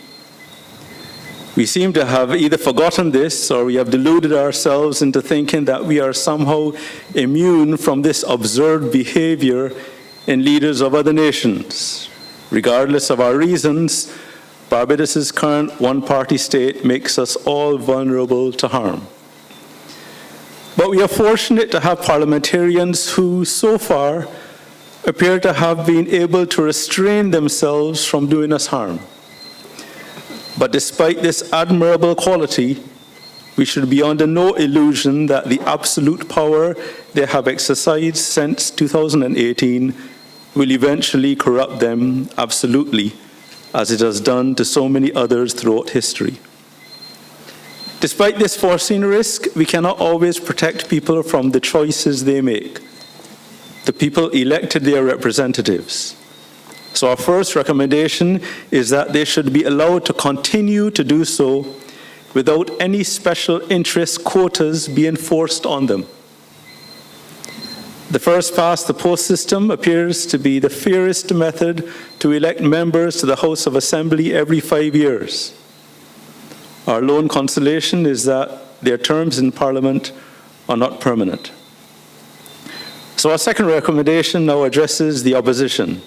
We seem to have either forgotten this or we have deluded ourselves into thinking that we are somehow immune from this absurd behavior in leaders of other nations. Regardless of our reasons, Barbados' current one-party state makes us all vulnerable to harm. But we are fortunate to have parliamentarians who, so far, appear to have been able to restrain themselves from doing us harm. But despite this admirable quality, we should be under no illusion that the absolute power they have exercised since 2018 will eventually corrupt them absolutely, as it has done to so many others throughout history. Despite this foreseen risk, we cannot always protect people from the choices they make. The people elected their representatives. So our first recommendation is that they should be allowed to continue to do so without any special interest quotas being forced on them. The first-past-the-post system appears to be the fairest method to elect members to the House of Assembly every 5 years. Our lone consolation is that their terms in Parliament are not permanent. So our second recommendation now addresses the opposition.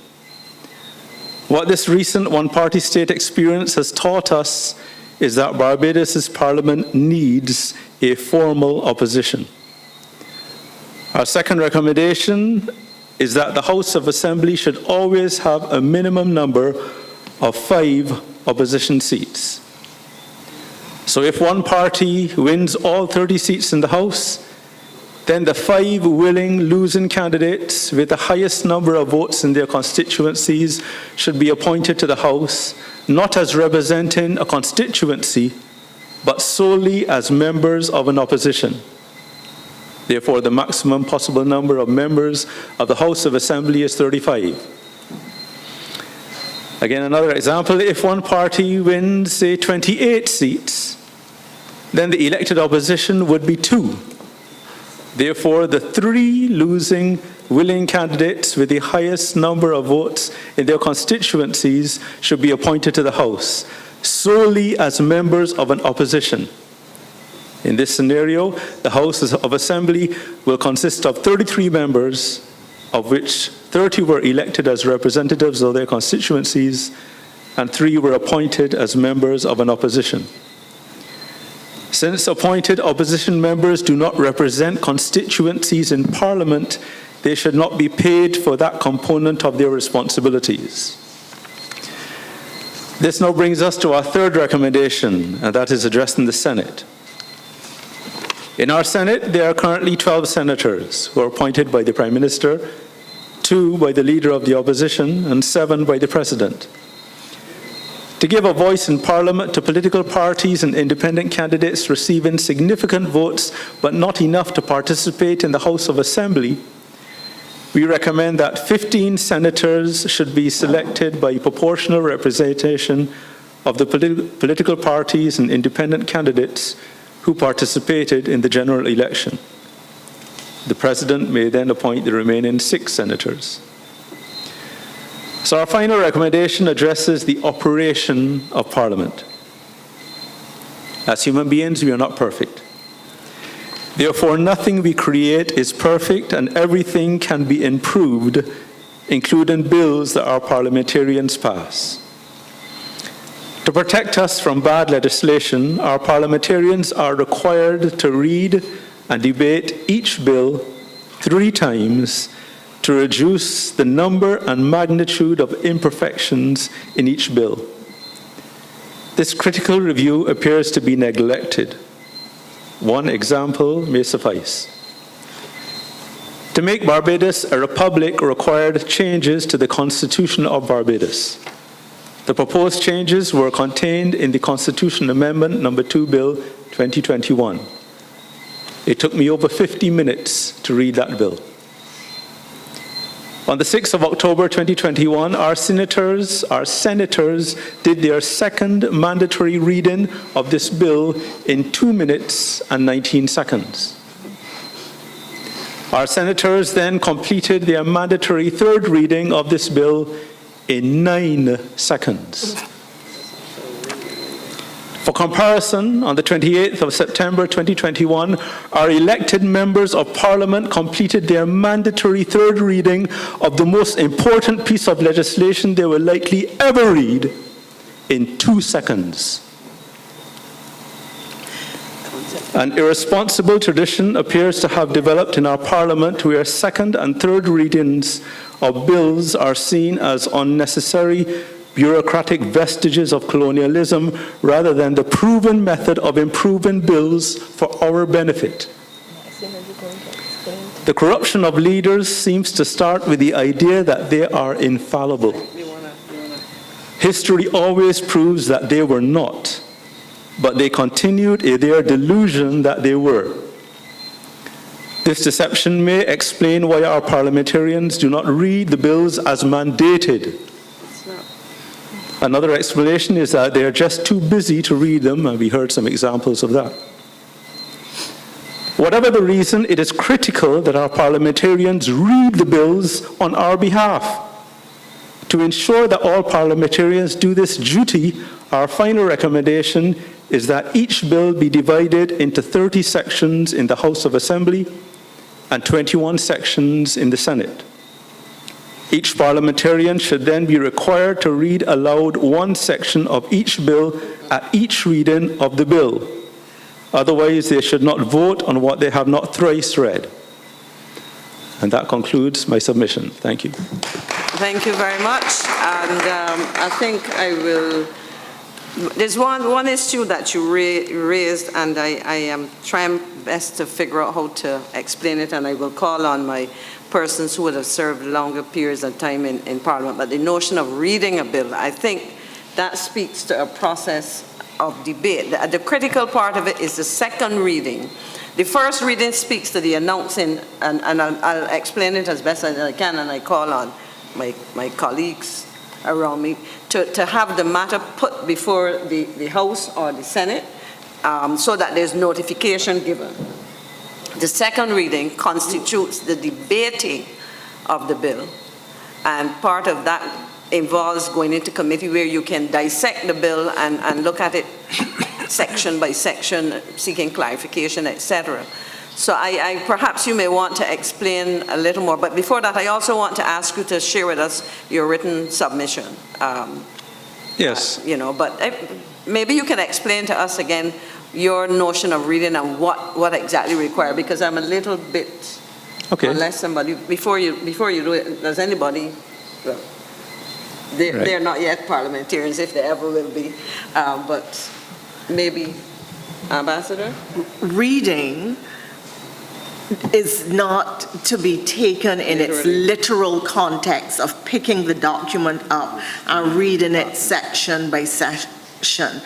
What this recent one-party state experience has taught us is that Barbados' Parliament needs a formal opposition. Our second recommendation is that the House of Assembly should always have a minimum number of 5 opposition seats. So if one party wins all 30 seats in the House, then the 5 willing losing candidates with the highest number of votes in their constituencies should be appointed to the House, not as representing a constituency, but solely as members of an opposition. Therefore, the maximum possible number of members of the House of Assembly is 35. Again, another example, if one party wins, say, 28 seats, then the elected opposition would be 2. Therefore, the 3 losing willing candidates with the highest number of votes in their constituencies should be appointed to the House, solely as members of an opposition. In this scenario, the House of Assembly will consist of 33 members, of which 30 were elected as representatives of their constituencies, and 3 were appointed as members of an opposition. Since appointed opposition members do not represent constituencies in Parliament, they should not be paid for that component of their responsibilities. This now brings us to our third recommendation, and that is addressed in the Senate. In our Senate, there are currently 12 senators who are appointed by the Prime Minister, 2 by the Leader of the Opposition, and 7 by the President. To give a voice in Parliament to political parties and independent candidates receiving significant votes but not enough to participate in the House of Assembly, we recommend that 15 senators should be selected by proportional representation of the political parties and independent candidates who participated in the general election. The President may then appoint the remaining 6 senators. So our final recommendation addresses the operation of Parliament. As human beings, we are not perfect. Therefore, nothing we create is perfect, and everything can be improved, including bills that our parliamentarians pass. To protect us from bad legislation, our parliamentarians are required to read and debate each bill 3 times to reduce the number and magnitude of imperfections in each bill. This critical review appears to be neglected. One example may suffice. To make Barbados a republic required changes to the Constitution of Barbados. The proposed changes were contained in the Constitution Amendment No. 2 Bill 2021. It took me over 50 minutes to read that bill. On the 6th of October 2021, our senators did their second mandatory reading of this bill in 2 minutes and 19 seconds. Our senators then completed their mandatory third reading of this bill in 9 seconds. For comparison, on the 28th of September 2021, our elected members of Parliament completed their mandatory third reading of the most important piece of legislation they will likely ever read in 2 seconds. An irresponsible tradition appears to have developed in our Parliament where second and third readings of bills are seen as unnecessary bureaucratic vestiges of colonialism rather than the proven method of improving bills for our benefit. The corruption of leaders seems to start with the idea that they are infallible. History always proves that they were not, but they continued in their delusion that they were. This deception may explain why our parliamentarians do not read the bills as mandated. Another explanation is that they are just too busy to read them, and we heard some examples of that. Whatever the reason, it is critical that our parliamentarians read the bills on our behalf. To ensure that all parliamentarians do this duty, our final recommendation is that each bill be divided into 30 sections in the House of Assembly and 21 sections in the Senate. Each parliamentarian should then be required to read aloud 1 section of each bill at each reading of the bill. Otherwise, they should not vote on what they have not thrice read. And that concludes my submission. Thank you. Thank you very much. And I think I will... There's one issue that you raised, and I am trying best to figure out how to explain it, and I will call on my persons who would have served longer periods of time in Parliament. But the notion of reading a bill, I think that speaks to a process of debate. The critical part of it is the second reading. The first reading speaks to the announcing, and I'll explain it as best as I can, and I call on my colleagues around me to have the matter put before the House or the Senate so that there's notification given. The second reading constitutes the debating of the bill, and part of that involves going into committee where you can dissect the bill and look at it section by section, seeking clarification, etc. So I perhaps you may want to explain a little more, but before that I also want to ask you to share with us your written submission. Yes. But maybe you can explain to us again your notion of reading and what exactly required, because I'm a little bit, okay. Unless somebody, before you do it, does anybody, well, they're not yet parliamentarians, if they ever will be, but maybe, Ambassador? Reading is not to be taken in its literal context of picking the document up and reading it section by section.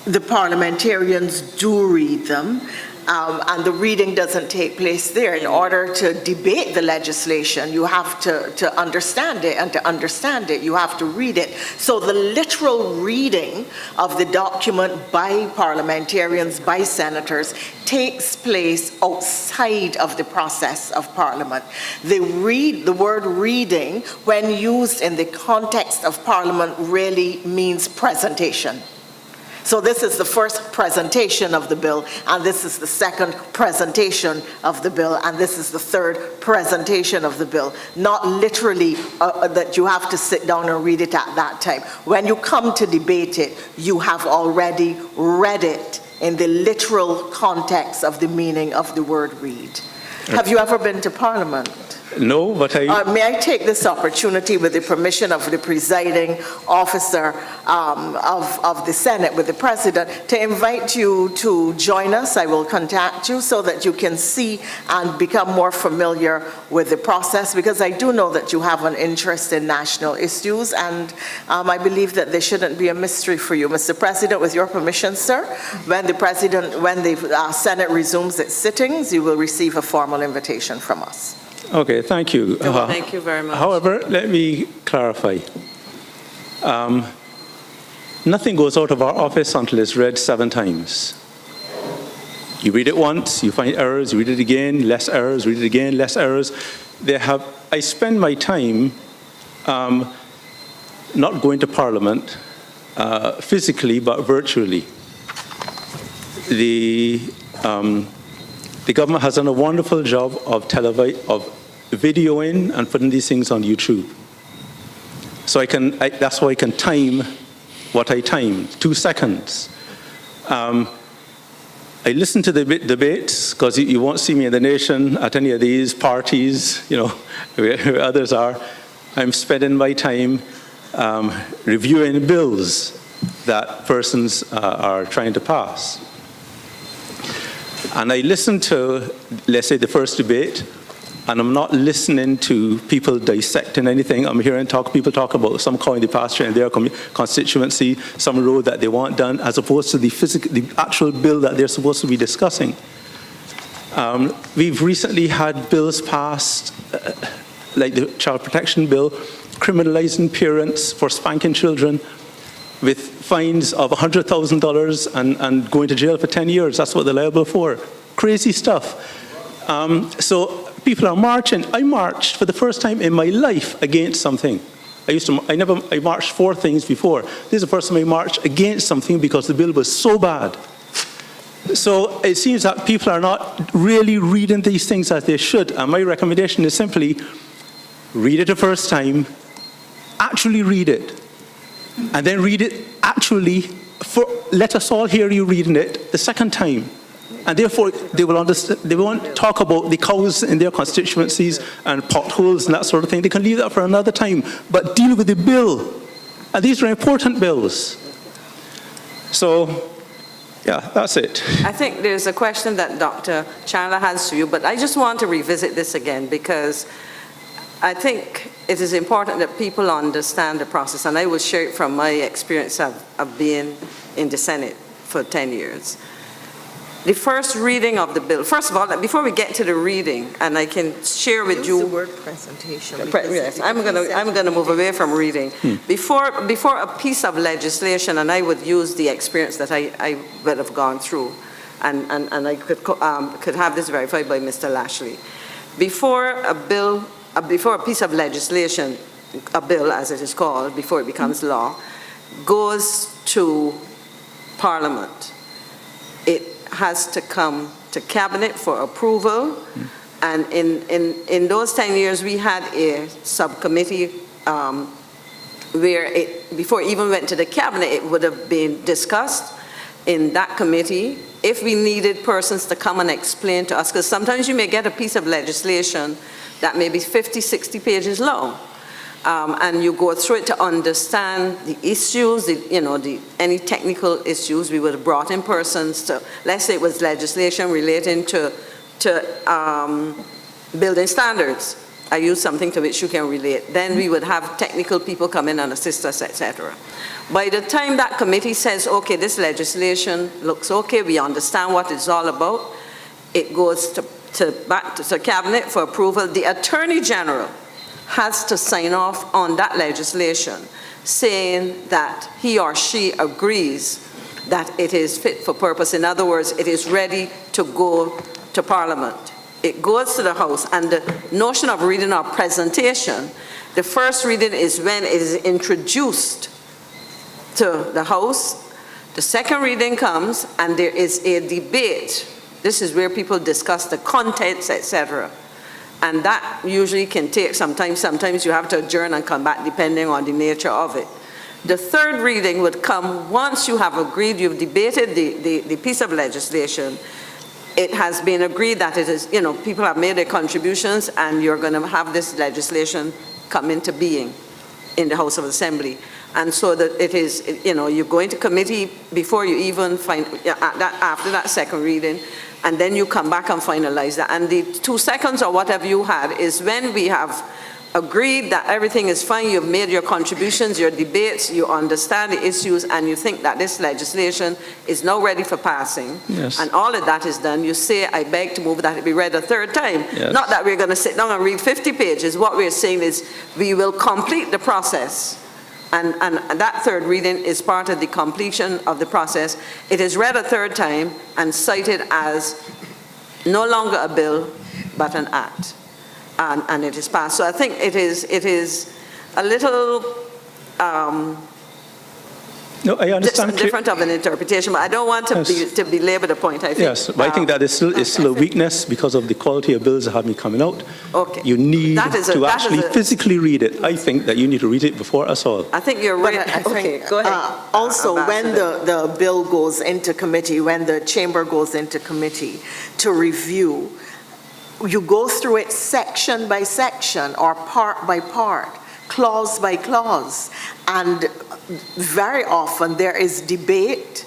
The parliamentarians do read them, and the reading doesn't take place there. In order to debate the legislation, you have to understand it, and to understand it, you have to read it. So the literal reading of the document by parliamentarians, by senators, takes place outside of the process of Parliament. The word reading, when used in the context of Parliament, really means presentation. So this is the first presentation of the bill, and this is the second presentation of the bill, and this is the third presentation of the bill. Not literally that you have to sit down and read it at that time. When you come to debate it, you have already read it in the literal context of the meaning of the word read. Have you ever been to Parliament? No, but May I take this opportunity, with the permission of the presiding officer of the Senate, with the President, to invite you to join us. I will contact you so that you can see and become more familiar with the process, because I do know that you have an interest in national issues, and I believe that there shouldn't be a mystery for you. Mr. President, with your permission, sir, when the Senate resumes its sittings, you will receive a formal invitation from us. okay, thank you. Thank you very much. However, let me clarify. Nothing goes out of our office until it's read 7 times. You read it once, you find errors, you read it again, less errors, read it again, less errors. I spend my time not going to Parliament physically, but virtually. The government has done a wonderful job of videoing and putting these things on YouTube. So that's why I can time what I timed, 2 seconds. I listen to the debates, because you won't see me in the nation at any of these parties, where others are. I'm spending my time reviewing bills that persons are trying to pass. And I listen to, let's say, the first debate, and I'm not listening to people dissecting anything. I'm hearing people talk about some cow in the pasture in their constituency, some road that they want done, as opposed to the actual bill that they're supposed to be discussing. We've recently had bills passed, like the Child Protection Bill, criminalizing parents for spanking children with fines of $100,000 and going to jail for 10 years. That's what they're liable for. Crazy stuff. So people are marching. I marched for the first time in my life against something. I marched for things before. This is the first time I marched against something because the bill was so bad. So it seems that people are not really reading these things as they should. And my recommendation is simply read it the first time, actually read it, and then read it actually, let us all hear you reading it the second time. And therefore, they will understand. They won't talk about the cows in their constituencies and potholes and that sort of thing. They can leave that for another time, but deal with the bill. And these are important bills. So, yeah, that's it. I think there's a question that Dr. Chandler has for you, but I just want to revisit this again, because I think it is important that people understand the process, and I will share it from my experience of being in the Senate for 10 years. The first reading of the bill, first of all, before we get to the reading, and I can share with you. Use the word presentation. Yes, I'm going to move away from reading. Before a piece of legislation, and I would use the experience that I would have gone through, and I could have this verified by Mr. Lashley. Before a piece of legislation, a bill as it is called, before it becomes law, goes to Parliament, it has to come to Cabinet for approval. And in those 10 years, we had a subcommittee where before it even went to the Cabinet, it would have been discussed in that committee if we needed persons to come and explain to us, because sometimes you may get a piece of legislation that may be 50, 60 pages long. And you go through it to understand the issues, any technical issues. We would have brought in persons to, let's say it was legislation relating to building standards. I use something to which you can relate. Then we would have technical people come in and assist us, etc. By the time that committee says, okay, this legislation looks okay, we understand what it's all about, it goes back to cabinet for approval. The Attorney General has to sign off on that legislation, saying that he or she agrees that it is fit for purpose. In other words, it is ready to go to Parliament. It goes to the House, and the notion of reading or presentation, the first reading is when it is introduced to the House. The second reading comes, and there is a debate. This is where people discuss the contents, etc. And that usually can take some time. Sometimes you have to adjourn and come back depending on the nature of it. The third reading would come once you have agreed, you've debated the piece of legislation. It has been agreed that it is, people have made their contributions, and you're going to have this legislation come into being in the House of Assembly. And so that it is, you go into committee before you even after that second reading, and then you come back and finalize that. And the 2 seconds or whatever you had is when we have agreed that everything is fine, you've made your contributions, your debates, you understand the issues, and you think that this legislation is now ready for passing. Yes. And all of that is done. You say, I beg to move that it be read a third time. Yes. Not that we're going to sit down and read 50 pages. What we're saying is we will complete the process. And that third reading is part of the completion of the process. It is read a third time and cited as no longer a bill, but an act. And it is passed. So I think it is a little No, I understand. different of an interpretation, but I don't want to belabor the point. I think. Yes, but I think that is still a weakness because of the quality of bills that have been coming out. Okay. You need to actually physically read it. I think that you need to read it before us all. I think you're right. But Okay, go ahead. Also, when Ambassador. the bill goes into committee, when the chamber goes into committee to review, you go through it section by section or part by part, clause by clause, and very often there is debate,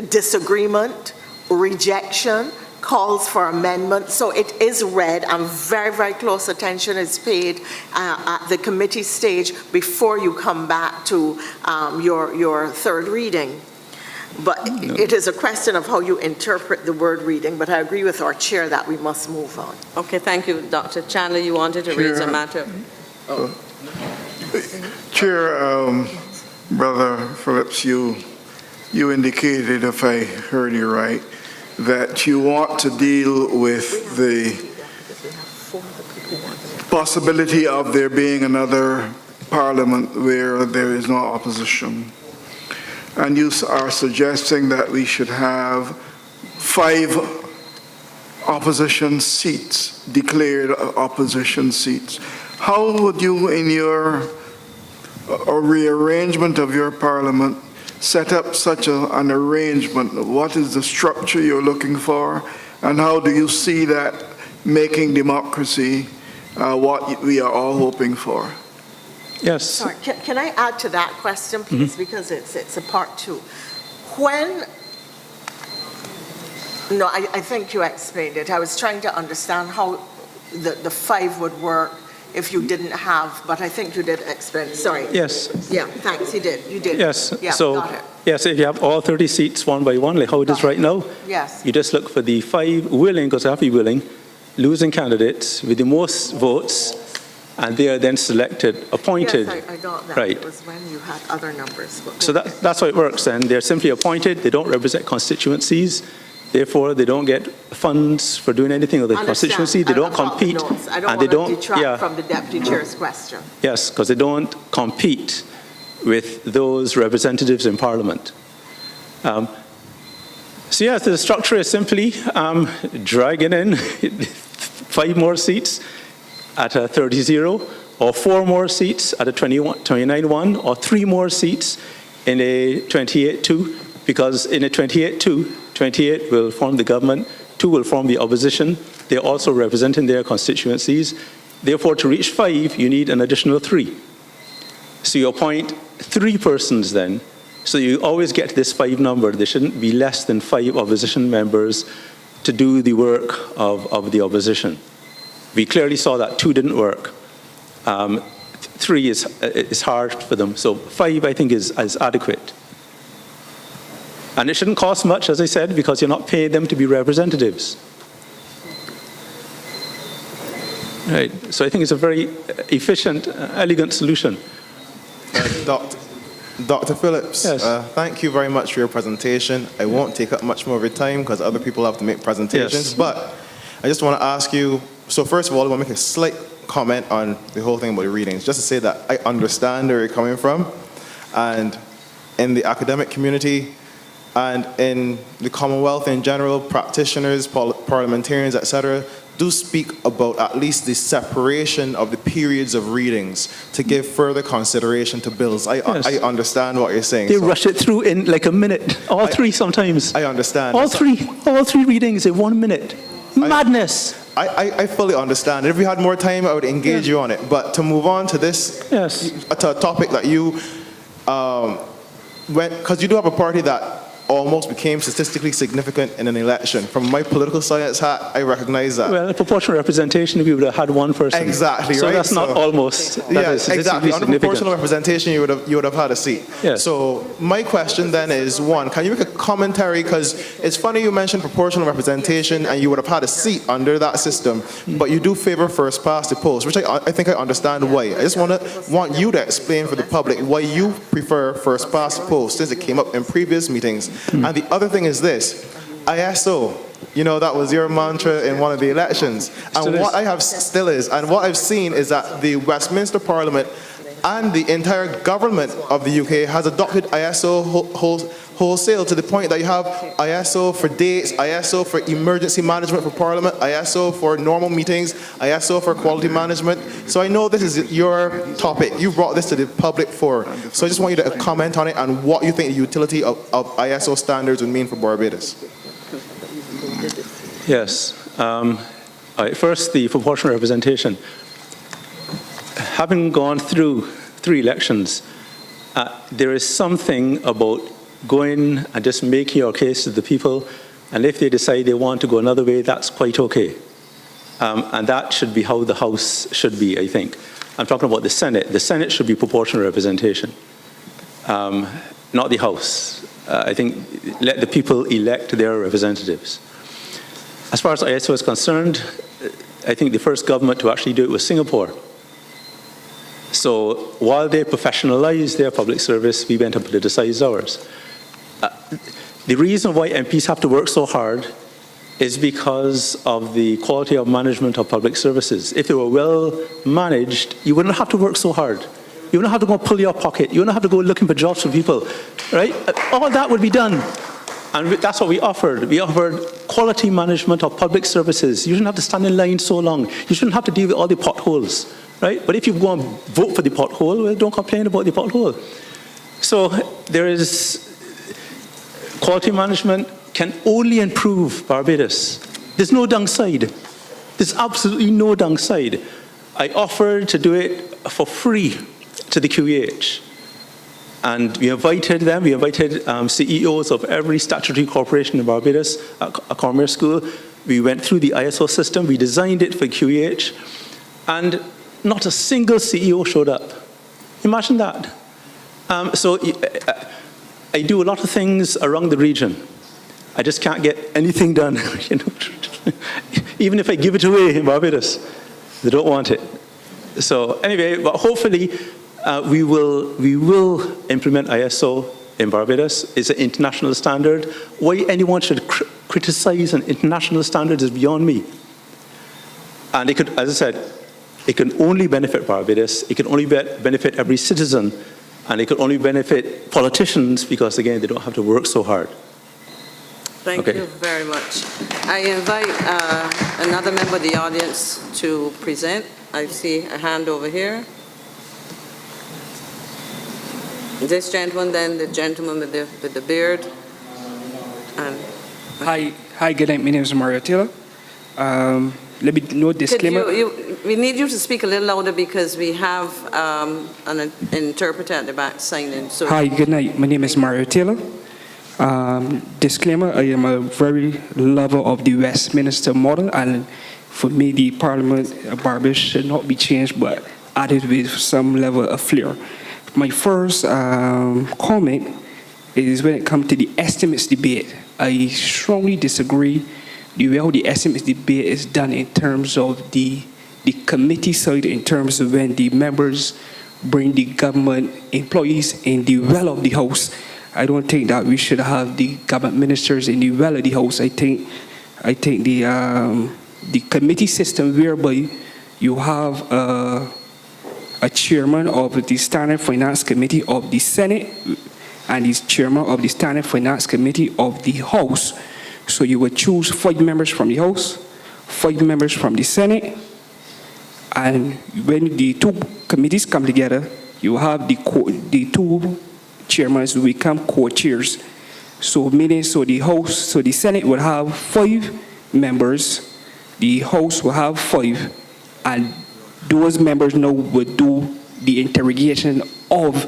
disagreement, rejection, calls for amendment. So it is read, and very, very close attention is paid at the committee stage before you come back to your third reading. But it is a question of how you interpret the word reading, but I agree with our chair that we must move on. Okay, thank you. Dr. Chandler, you wanted to raise a matter? Chair, Brother Phillips, you indicated, if I heard you right, that you want to deal with the possibility of there being another parliament where there is no opposition. And you are suggesting that we should have 5 opposition seats, declared opposition seats. How would you, in your rearrangement of your parliament, set up such an arrangement? What is the structure you're looking for? And how do you see that making democracy what we are all hoping for? Yes. Sorry, can I add to that question, please, because it's a part 2. I think you explained it. I was trying to understand how the 5 would work if you didn't have, but I think you did explain. Sorry. Yes. Yeah, thanks, you did. Yes. Yeah, So, got it. yes, if you have all 30 seats one by one, like how it is right now, Yes. you just look for the 5 willing, because they have to be willing, losing candidates with the most votes, and they are then selected, appointed. Yes, I got that. Right. It was when you had other numbers. So that's how it works, and they're simply appointed. They don't represent constituencies. Therefore, they don't get funds for doing anything with the constituency. They don't compete. I don't want to detract from the deputy chair's question. Yes, because they don't compete with those representatives in Parliament. So yes, the structure is simply dragging in 5 more seats at a 30-0, or 4 more seats at a 29-1, or 3 more seats in a 28-2, because in a 28-2, 28 will form the government, 2 will form the opposition. They're also representing their constituencies. Therefore, to reach 5, you need an additional 3. So you appoint 3 persons then. So you always get this 5 number. There shouldn't be less than 5 opposition members to do the work of the opposition. We clearly saw that 2 didn't work. 3 is hard for them, so 5 I think is adequate. And it shouldn't cost much, as I said, because you're not paying them to be representatives. Right, so I think it's a very efficient, elegant solution. Dr. Phillips, Yes. Thank you very much for your presentation. I won't take up much more of your time because other people have to make presentations. Yes. But I just want to ask you, so first of all, I want to make a slight comment on the whole thing about the readings, just to say that I understand where you're coming from. And in the academic community and in the Commonwealth in general, practitioners, parliamentarians, etc., do speak about at least the separation of the periods of readings to give further consideration to bills. I understand what you're saying. They rush it through in like a minute, all 3 sometimes. I understand. All three readings in 1 minute. Madness. I fully understand. If we had more time, I would engage you on it. But to move on to this, Yes. to a topic that you, because you do have a party that almost became statistically significant in an election. From my political science hat, I recognize that. Well, proportional representation, we would have had 1 person. Exactly, so right? That's not almost. That is exactly. Under significant. proportional representation, you would have had a seat. Yes. So my question then is, 1, can you make a commentary, because it's funny you mentioned proportional representation and you would have had a seat under that system, but you do favor first past the post, which I think I understand why. I just want you to explain for the public why you prefer first past the post, since it came up in previous meetings. And the other thing is this, ISO, you know, that was your mantra in one of the elections. And what I've seen is that the Westminster Parliament and the entire government of the UK has adopted ISO wholesale, to the point that you have ISO for dates, ISO for emergency management for Parliament, ISO for normal meetings, ISO for quality management. So I know this is your topic. You brought this to the public for. So I just want you to comment on it and what you think the utility of ISO standards would mean for Barbados. Yes. All right, first, the proportional representation. Having gone through 3 elections, there is something about going and just making your case to the people, and if they decide they want to go another way, that's quite okay. And that should be how the House should be, I think. I'm talking about the Senate. The Senate should be proportional representation, not the House. I think let the people elect their representatives. As far as ISO is concerned, I think the first government to actually do it was Singapore. So while they professionalized their public service, we went and politicized ours. The reason why MPs have to work so hard is because of the quality of management of public services. If they were well managed, you wouldn't have to work so hard. You wouldn't have to go pull your pocket. You wouldn't have to go looking for jobs for people, right? All that would be done. And that's what we offered. We offered quality management of public services. You shouldn't have to stand in line so long. You shouldn't have to deal with all the potholes, right? But if you go and vote for the pothole, well, don't complain about the pothole. So there is quality management can only improve Barbados. There's no downside. There's absolutely no downside. I offered to do it for free to the QEH. And we invited them, CEOs of every statutory corporation in Barbados, a commerce school. We went through the ISO system, we designed it for QEH, and not a single CEO showed up. Imagine that. So I do a lot of things around the region. I just can't get anything done. You know? Even if I give it away in Barbados, they don't want it. So anyway, but hopefully we will implement ISO in Barbados. It's an international standard. Why anyone should criticize an international standard is beyond me. And it could, as I said, it can only benefit Barbados. It can only benefit every citizen. And it could only benefit politicians because, again, they don't have to work so hard. Thank you very much. I invite another member of the audience to present. I see a hand over here. This gentleman, then the gentleman with the beard. And Hi, good night. My name is Mario Taylor. Let me no disclaimer. We need you to speak a little louder because we have an interpreter at the back signing. So Hi, good night. My name is Mario Taylor. Disclaimer, I am a very lover of the Westminster model, and for me, the Parliament Barbados should not be changed, but added with some level of flair. My first comment is when it comes to the estimates debate. I strongly disagree the way how the estimates debate is done in terms of the committee side, in terms of when the members bring the government employees in the well of the house. I don't think that we should have the government ministers in the well of the house. I think the committee system whereby you have a chairman of the Standing Finance Committee of the Senate and the chairman of the Standing Finance Committee of the House. So you would choose 5 members from the House, 5 members from the Senate, and when the 2 committees come together, you have the 2 chairmen will become co-chairs. So meaning, the Senate will have 5 members, the House will have 5, and those members now would do the interrogation of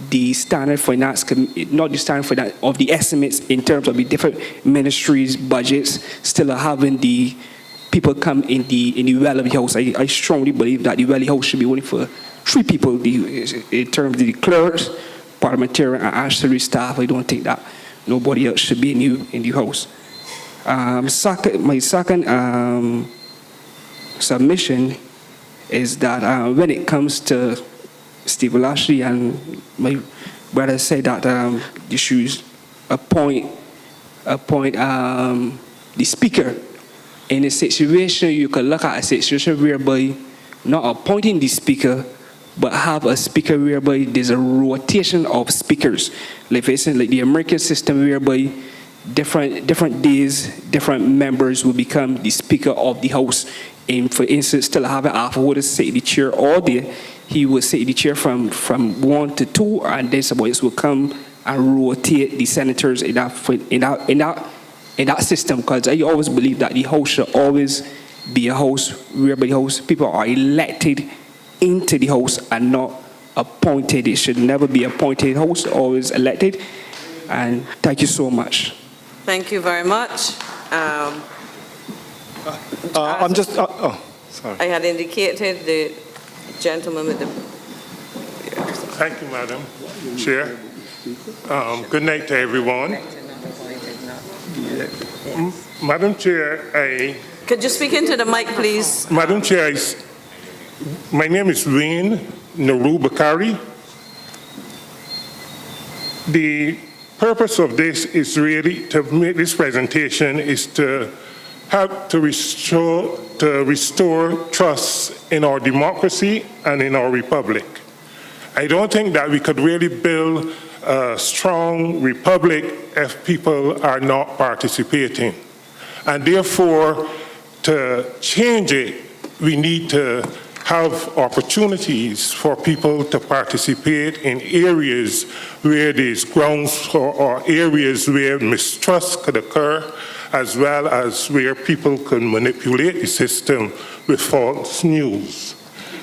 the Standing Finance, not the Standing Finance, of the estimates in terms of the different ministries' budgets, still having the people come in the well of the house. I strongly believe that the well of the house should be only for 3 people, in terms of the clerks, parliamentarian, and ancillary staff. I don't think that nobody else should be in the house. My second submission is that when it comes to Stephen Lashley, and my brother said that you should appoint the speaker. In a situation, you can look at a situation whereby not appointing the speaker, but have a speaker whereby there's a rotation of speakers. Like for instance, like the American system whereby different days, different members will become the speaker of the house. And for instance, still have an alpha sit the chair all day. He will sit the chair from 1 to 2, and then somebody else will come and rotate the senators in that system. Because I always believe that the house should always be a house whereby the house people are elected into the house and not appointed. It should never be appointed house, always elected. And thank you so much. Thank you very much. I'm just, sorry. I had indicated the gentleman with the... Thank you, Madam Chair. Good night to everyone. Madam Chair, Could you speak into the mic, please? Madam Chair, my name is Wayne Naru Bakari. The purpose of this is really to make this presentation is to help to restore trust in our democracy and in our republic. I don't think that we could really build a strong republic if people are not participating. And therefore, to change it, we need to have opportunities for people to participate in areas where there's grounds or areas where mistrust could occur, as well as where people can manipulate the system with false news.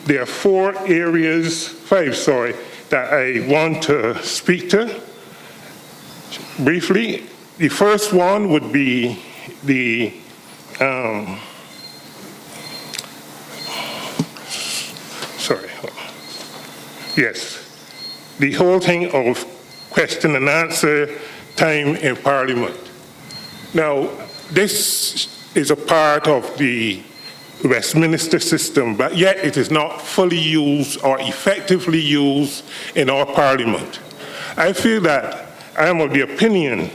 There are 5 areas that I want to speak to briefly. The first one would be the the whole thing of question and answer time in Parliament. Now, this is a part of the Westminster system, but yet it is not fully used or effectively used in our Parliament. I feel that I am of the opinion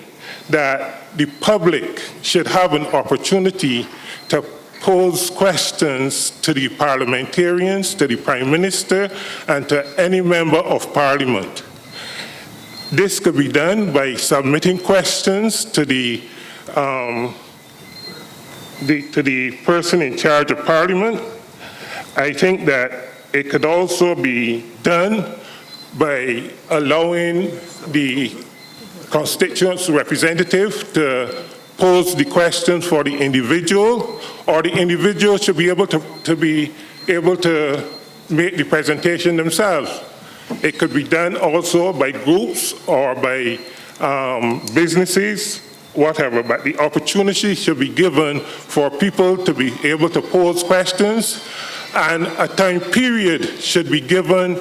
that the public should have an opportunity to pose questions to the parliamentarians, to the Prime Minister, and to any member of Parliament. This could be done by submitting questions to the person in charge of Parliament. I think that it could also be done by allowing the constituents' representative to pose the questions for the individual, or the individual should be able to make the presentation themselves. It could be done also by groups or by businesses, whatever, but the opportunity should be given for people to be able to pose questions, and a time period should be given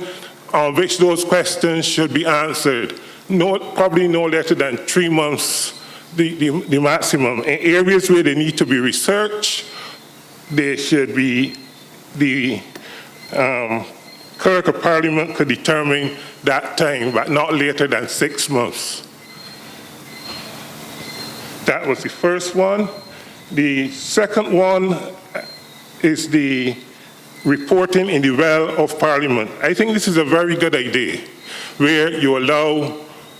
on which those questions should be answered. Probably no later than 3 months, the maximum. In areas where they need to be researched, they should be, the Clerk of Parliament could determine that time, but not later than 6 months. That was the first one. The second one is the reporting in the well of Parliament. I think this is a very good idea, where you allow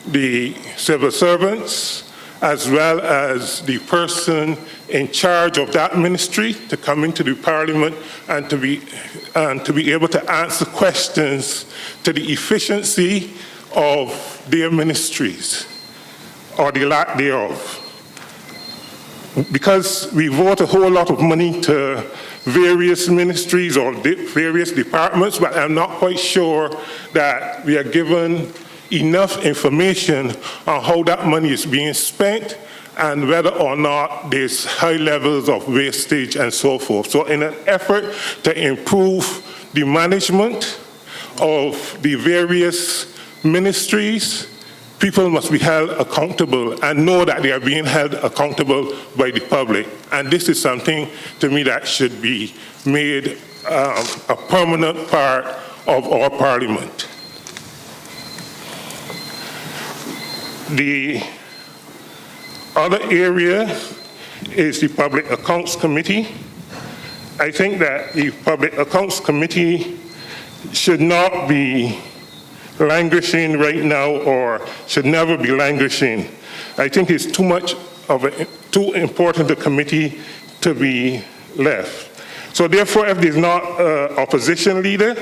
the civil servants as well as the person in charge of that ministry to come into the Parliament and to be able to answer questions to the efficiency of their ministries or the lack thereof. Because we vote a whole lot of money to various ministries or various departments, but I'm not quite sure that we are given enough information on how that money is being spent and whether or not there's high levels of wastage and so forth. So in an effort to improve the management of the various ministries, people must be held accountable and know that they are being held accountable by the public. And this is something, to me, that should be made a permanent part of our Parliament. The other area is the Public Accounts Committee. I think that the Public Accounts Committee should not be languishing right now, or should never be languishing. I think it's too too important a committee to be left. So therefore, if there's not an opposition leader,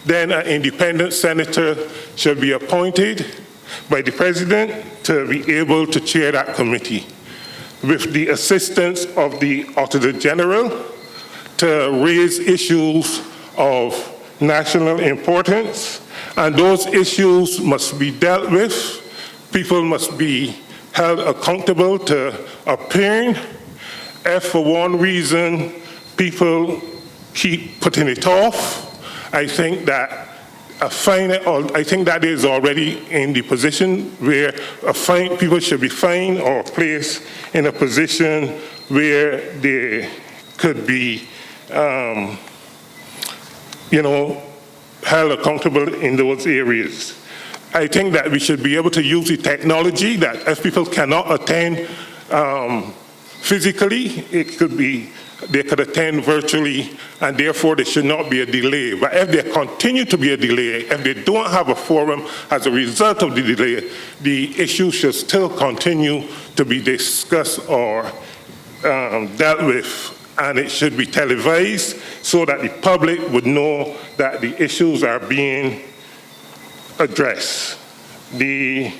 then an independent senator should be appointed by the president to be able to chair that committee, with the assistance of the Auditor General to raise issues of national importance, and those issues must be dealt with. People must be held accountable to appearing. If for one reason people keep putting it off, I think that I think that is already in the position where people should be fined or placed in a position where they could be, held accountable in those areas. I think that we should be able to use the technology that if people cannot attend physically, they could attend virtually, and therefore there should not be a delay. But if there continue to be a delay, if they don't have a forum as a result of the delay, the issue should still continue to be discussed or dealt with, and it should be televised so that the public would know that the issues are being addressed. The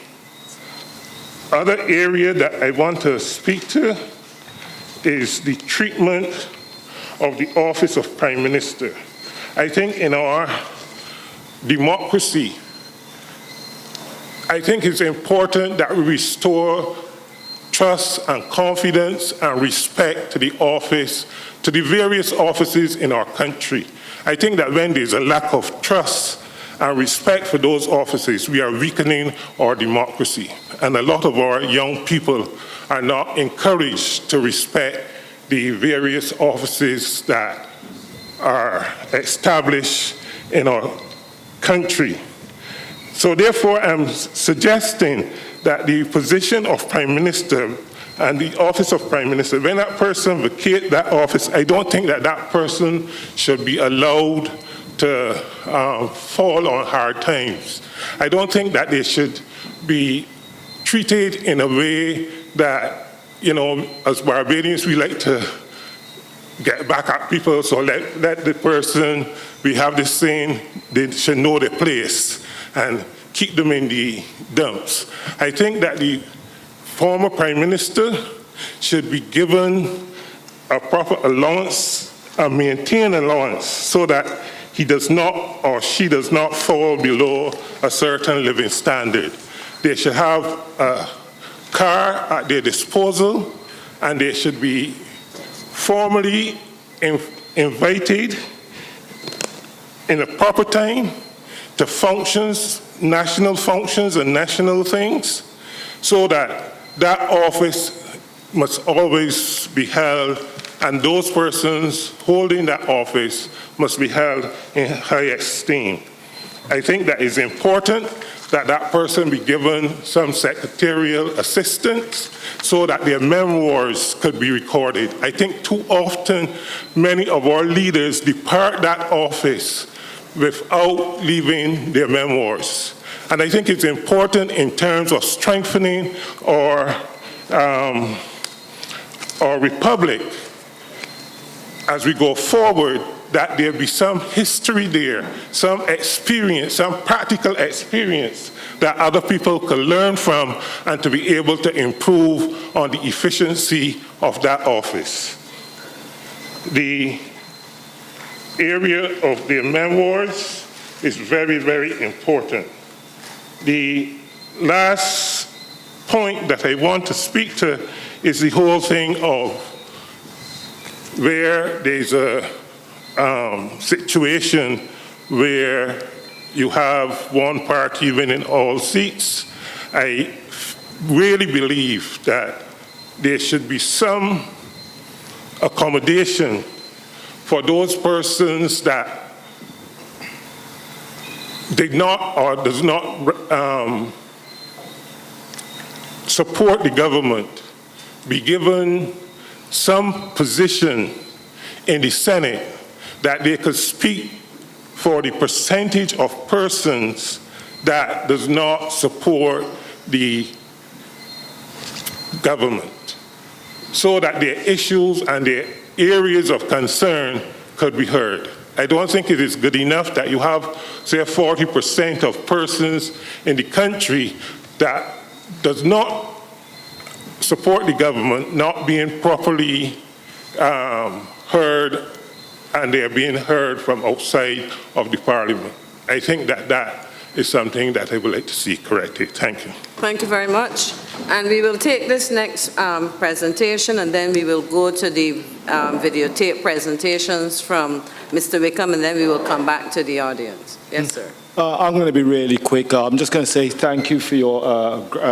other area that I want to speak to is the treatment of the office of Prime Minister. I think in our democracy, I think it's important that we restore trust and confidence and respect to the office, to the various offices in our country. I think that when there's a lack of trust and respect for those offices, we are weakening our democracy. And a lot of our young people are not encouraged to respect the various offices that are established in our country. So therefore, I'm suggesting that the position of Prime Minister and the office of Prime Minister, when that person vacates that office, I don't think that that person should be allowed to fall on hard times. I don't think that they should be treated in a way that, as Barbadians, we like to get back at people, so let the person, we have this saying, they should know their place and keep them in the dumps. I think that the former Prime Minister should be given a proper allowance, a maintained allowance, so that he does not or she does not fall below a certain living standard. they should have a car at their disposal, and they should be formally invited in the proper time to functions, national functions and national things, so that that office must always be held, and those persons holding that office must be held in high esteem. I think that is important that that person be given some secretarial assistance so that their memoirs could be recorded. I think too often many of our leaders depart that office without leaving their memoirs. And I think it's important in terms of strengthening our republic as we go forward, that there be some history there, some experience, some practical experience that other people can learn from, and to be able to improve on the efficiency of that office. The area of their memoirs is very, very important. The last point that I want to speak to is the whole thing of where there's a situation where you have one party winning all seats. I really believe that there should be some accommodation for those persons that did not or does not support the government, be given some position in the Senate that they could speak for the percentage of persons that does not support the government, so that their issues and their areas of concern could be heard. I don't think it is good enough that you have, say, 40% of persons in the country that does not support the government not being properly heard, and they're being heard from outside of the parliament. I think that that is something that I would like to see corrected. Thank you. Thank you very much. And we will take this next presentation, and then we will go to the videotape presentations from Mr. Wickham, and then we will come back to the audience. Yes, sir. I'm going to be really quick. I'm just going to say thank you for your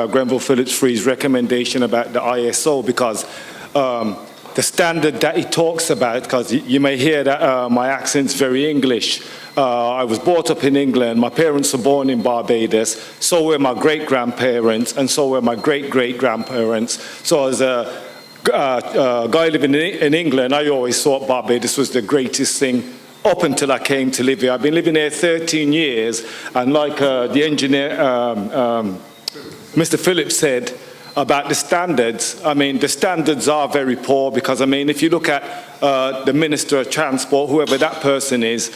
Grenville Phillips Free's recommendation about the ISO, because the standard that he talks about, because you may hear that my accent's very English. I was brought up in England. My parents were born in Barbados. So were my great-grandparents, and so were my great-great-grandparents. So as a guy living in England, I always thought Barbados was the greatest thing up until I came to live here. I've been living here 13 years, and like the engineer, Mr. Phillips said, about the standards, I mean, the standards are very poor, because, I mean, if you look at the Minister of Transport, whoever that person is,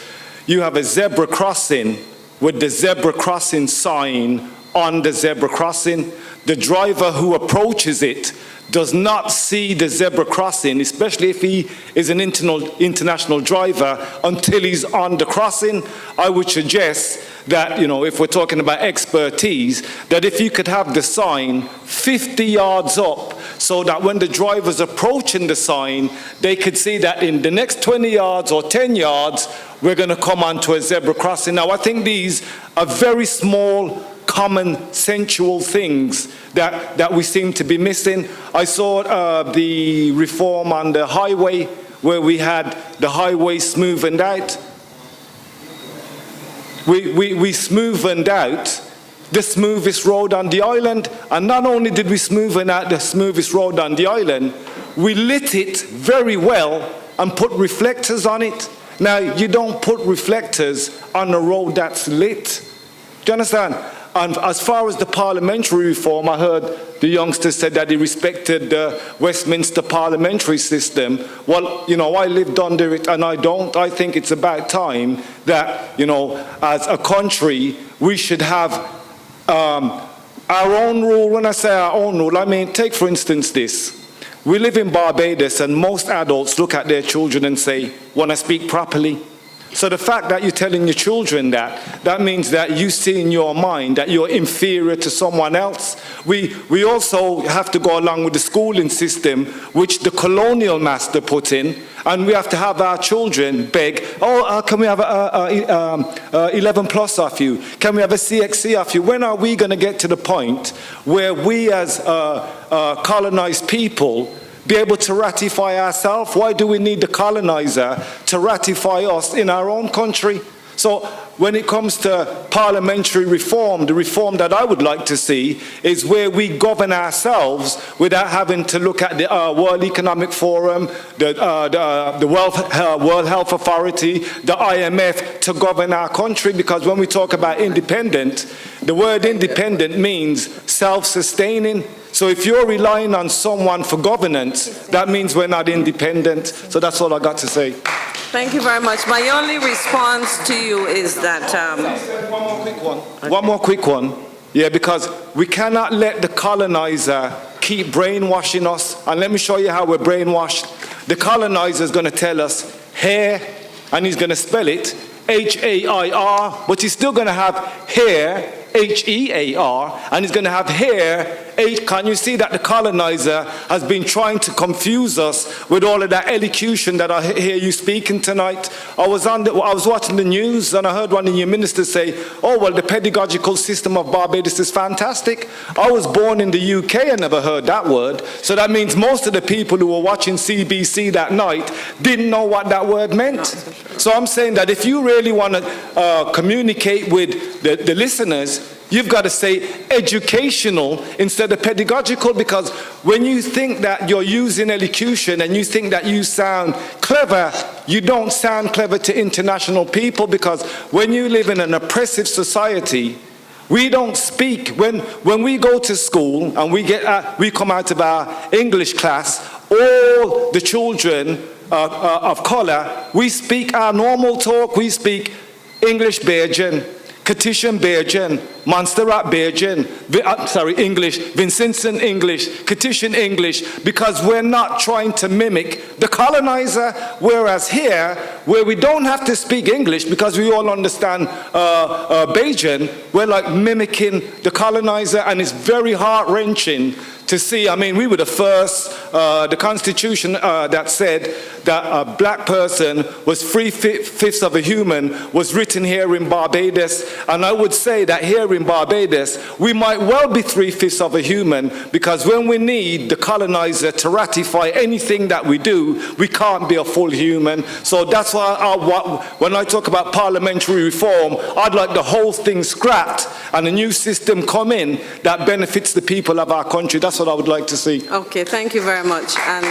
you have a zebra crossing with the zebra crossing sign on the zebra crossing. The driver who approaches it does not see the zebra crossing, especially if he is an international driver, until he's on the crossing. I would suggest that, you know, if we're talking about expertise, that if you could have the sign 50 yards up, so that when the driver's approaching the sign, they could see that in the next 20 yards or 10 yards, we're going to come onto a zebra crossing. Now, I think these are very small, common, sensual things that we seem to be missing. I saw the reform on the highway, where we had the highway smoothened out. We smoothened out the smoothest road on the island, and not only did we smoothen out the smoothest road on the island, we lit it very well and put reflectors on it. Now, you don't put reflectors on a road that's lit. Do you understand? And as far as the parliamentary reform, I heard the youngster said that he respected the Westminster parliamentary system. Well, you know, I lived under it and I don't. I think it's about time that, you know, as a country, we should have our own rule. When I say our own rule, I mean, take for instance this. We live in Barbados, and most adults look at their children and say, want to speak properly? So the fact that you're telling your children that means that you see in your mind that you're inferior to someone else. We also have to go along with the schooling system, which the colonial master put in, and we have to have our children beg, can we have a 11 plus off you? Can we have a CXC off you? When are we going to get to the point where we as colonized people be able to ratify ourselves? Why do we need the colonizer to ratify us in our own country? So when it comes to parliamentary reform, the reform that I would like to see is where we govern ourselves without having to look at the World Economic Forum, the World Health Authority, the IMF to govern our country. Because when we talk about independent, the word independent means self-sustaining. So if you're relying on someone for governance, that means we're not independent. So that's all I got to say. Thank you very much. My only response to you is that... One more quick one. Okay. One more quick one. Yeah, because we cannot let the colonizer keep brainwashing us. And let me show you how we're brainwashed. The colonizer is going to tell us hair, and he's going to spell it H-A-I-R, but he's still going to have hair, H-E-A-R, and he's going to have hair, H. Can you see that the colonizer has been trying to confuse us with all of that elocution that I hear you speaking tonight? I was watching the news and I heard one of your ministers say, oh, well, the pedagogical system of Barbados is fantastic. I was born in the UK and never heard that word. So that means most of the people who were watching CBC that night didn't know what that word meant. So I'm saying that if you really want to communicate with the listeners, you've got to say educational instead of pedagogical, because when you think that you're using elocution and you think that you sound clever, you don't sound clever to international people, because when you live in an oppressive society, we don't speak. When we go to school and we come out of our English class, all the children of color, we speak our normal talk. We speak English Bajan, Katishan Bajan, Montserrat Bajan, English, Vincentian English, Katishan English, because we're not trying to mimic the colonizer, whereas here, where we don't have to speak English because we all understand Bajan, we're like mimicking the colonizer, and it's very heart-wrenching to see. I mean, we were the first, the Constitution that said that a black person was 3/5 of a human was written here in Barbados. And I would say that here in Barbados, we might well be 3/5 of a human, because when we need the colonizer to ratify anything that we do, we can't be a full human. So that's why when I talk about parliamentary reform, I'd like the whole thing scrapped and a new system come in that benefits the people of our country. That's what I would like to see. Okay, thank you very much. And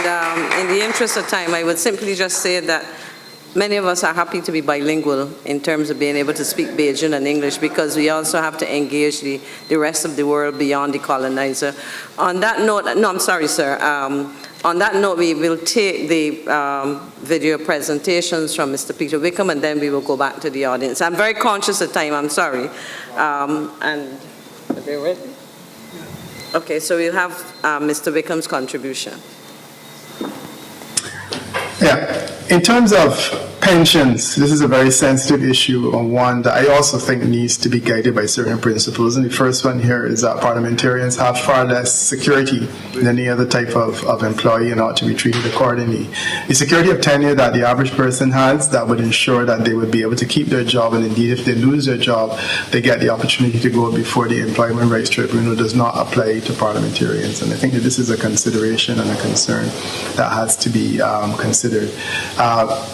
in the interest of time, I would simply just say that many of us are happy to be bilingual in terms of being able to speak Bajan and English, because we also have to engage the rest of the world beyond the colonizer. On that note, no, I'm sorry, sir. On that note, we will take the video presentations from Mr. Peter Wickham, and then we will go back to the audience. I'm very conscious of time, I'm sorry. And are they ready? Okay, so we'll have Mr. Wickham's contribution. Yeah, in terms of pensions, this is a very sensitive issue, and one that I also think needs to be guided by certain principles. And the first one here is that parliamentarians have far less security than any other type of employee and ought to be treated accordingly. The security of tenure that the average person has, that would ensure that they would be able to keep their job, and indeed if they lose their job, they get the opportunity to go before the Employment Rights Tribunal, does not apply to parliamentarians. And I think that this is a consideration and a concern that has to be considered.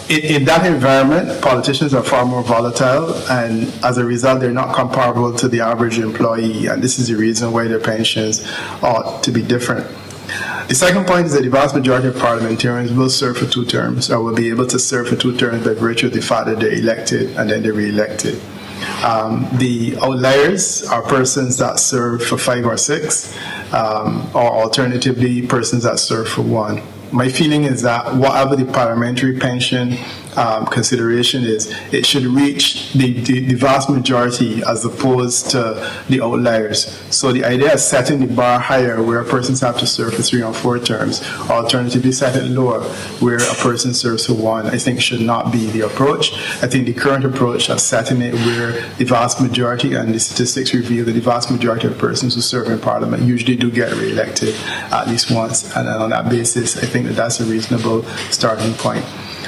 In that environment, politicians are far more volatile, and as a result, they're not comparable to the average employee, and this is the reason why their pensions ought to be different. The second point is that the vast majority of parliamentarians will serve for 2 terms, or will be able to serve for 2 terms by virtue of the fact that they're elected and then they're re-elected. The outliers are persons that serve for 5 or 6, or alternatively, persons that serve for 1. My feeling is that whatever the parliamentary pension consideration is it should reach the vast majority as opposed to the outliers. So the idea of setting the bar higher where persons have to serve for 3 or 4 terms, or alternatively set it lower where a person serves for 1, I think should not be the approach. I think the current approach of setting it where the vast majority, and the statistics reveal that the vast majority of persons who serve in Parliament usually do get re-elected at least once, and on that basis, I think that that's a reasonable starting point.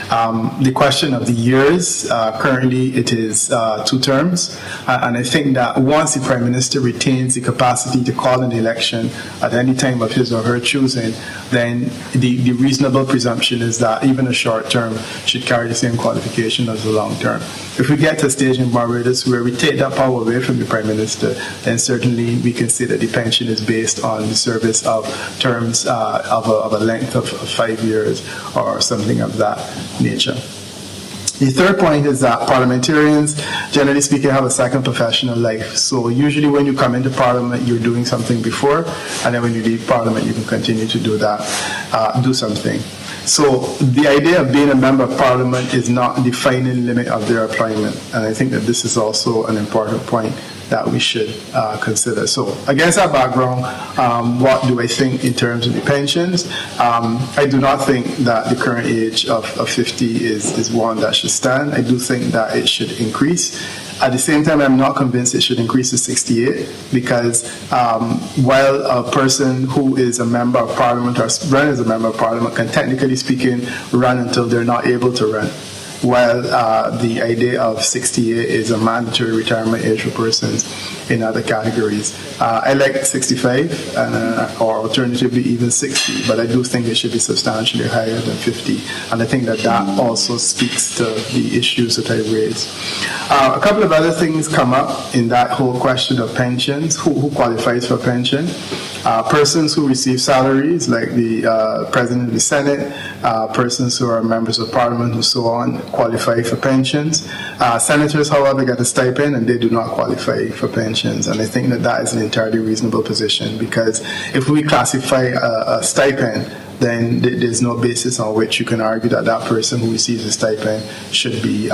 The question of the years, currently it is 2 terms, and I think that once the Prime Minister retains the capacity to call an election at any time of his or her choosing, then the reasonable presumption is that even a short term should carry the same qualification as a long term. If we get to a stage in Barbados where we take that power away from the Prime Minister, then certainly we can say that the pension is based on the service of terms of a length of 5 years or something of that nature. The third point is that parliamentarians, generally speaking, have a second professional life. So usually when you come into Parliament, you're doing something before, and then when you leave Parliament, you can continue to do that, do something. So the idea of being a member of Parliament is not the final limit of their employment, and I think that this is also an important point that we should consider. So against that background, what do I think in terms of the pensions? I do not think that the current age of 50 is one that should stand. I do think that it should increase. At the same time, I'm not convinced it should increase to 68 because while a person who is a member of Parliament or run as a member of Parliament can technically speaking run until they're not able to run, while the idea of 68 is a mandatory retirement age for persons in other categories. I like 65 or alternatively even 60, but I do think it should be substantially higher than 50, and I think that that also speaks to the issues that I raised. A couple of other things come up in that whole question of pensions, who qualifies for pension. Persons who receive salaries, like the President of the Senate, persons who are members of Parliament and so on, qualify for pensions. Senators, however, get a stipend and they do not qualify for pensions. And I think that that is an entirely reasonable position because if we classify a stipend, then there's no basis on which you can argue that that person who receives a stipend should be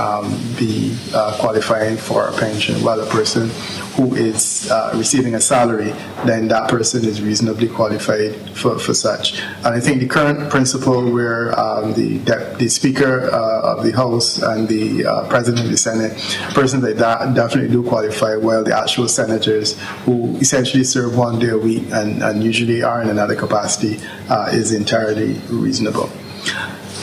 qualifying for a pension, while a person who is receiving a salary, then that person is reasonably qualified for such. And I think the current principle where the Speaker of the House and the President of the Senate, persons like that definitely do qualify, while the actual senators who essentially serve 1 day a week and usually are in another capacity is entirely reasonable.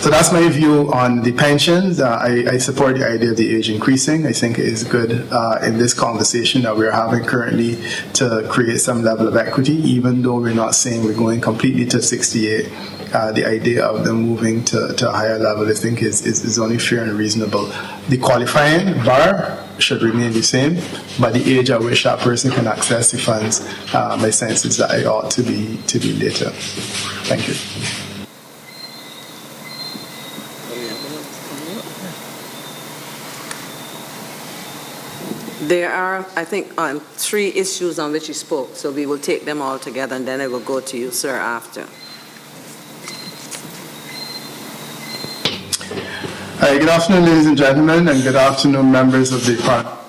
So that's my view on the pensions. I support the idea of the age increasing. I think it is good in this conversation that we're having currently to create some level of equity, even though we're not saying we're going completely to 68. The idea of them moving to a higher level, I think, is only fair and reasonable. The qualifying bar should remain the same, but the age at which that person can access the funds, my sense is that it ought to be later. Thank you. There are, I think, 3 issues on which you spoke, so we will take them all together and then I will go to you, sir, after. Good afternoon, ladies and gentlemen, and good afternoon, members of the Parliament.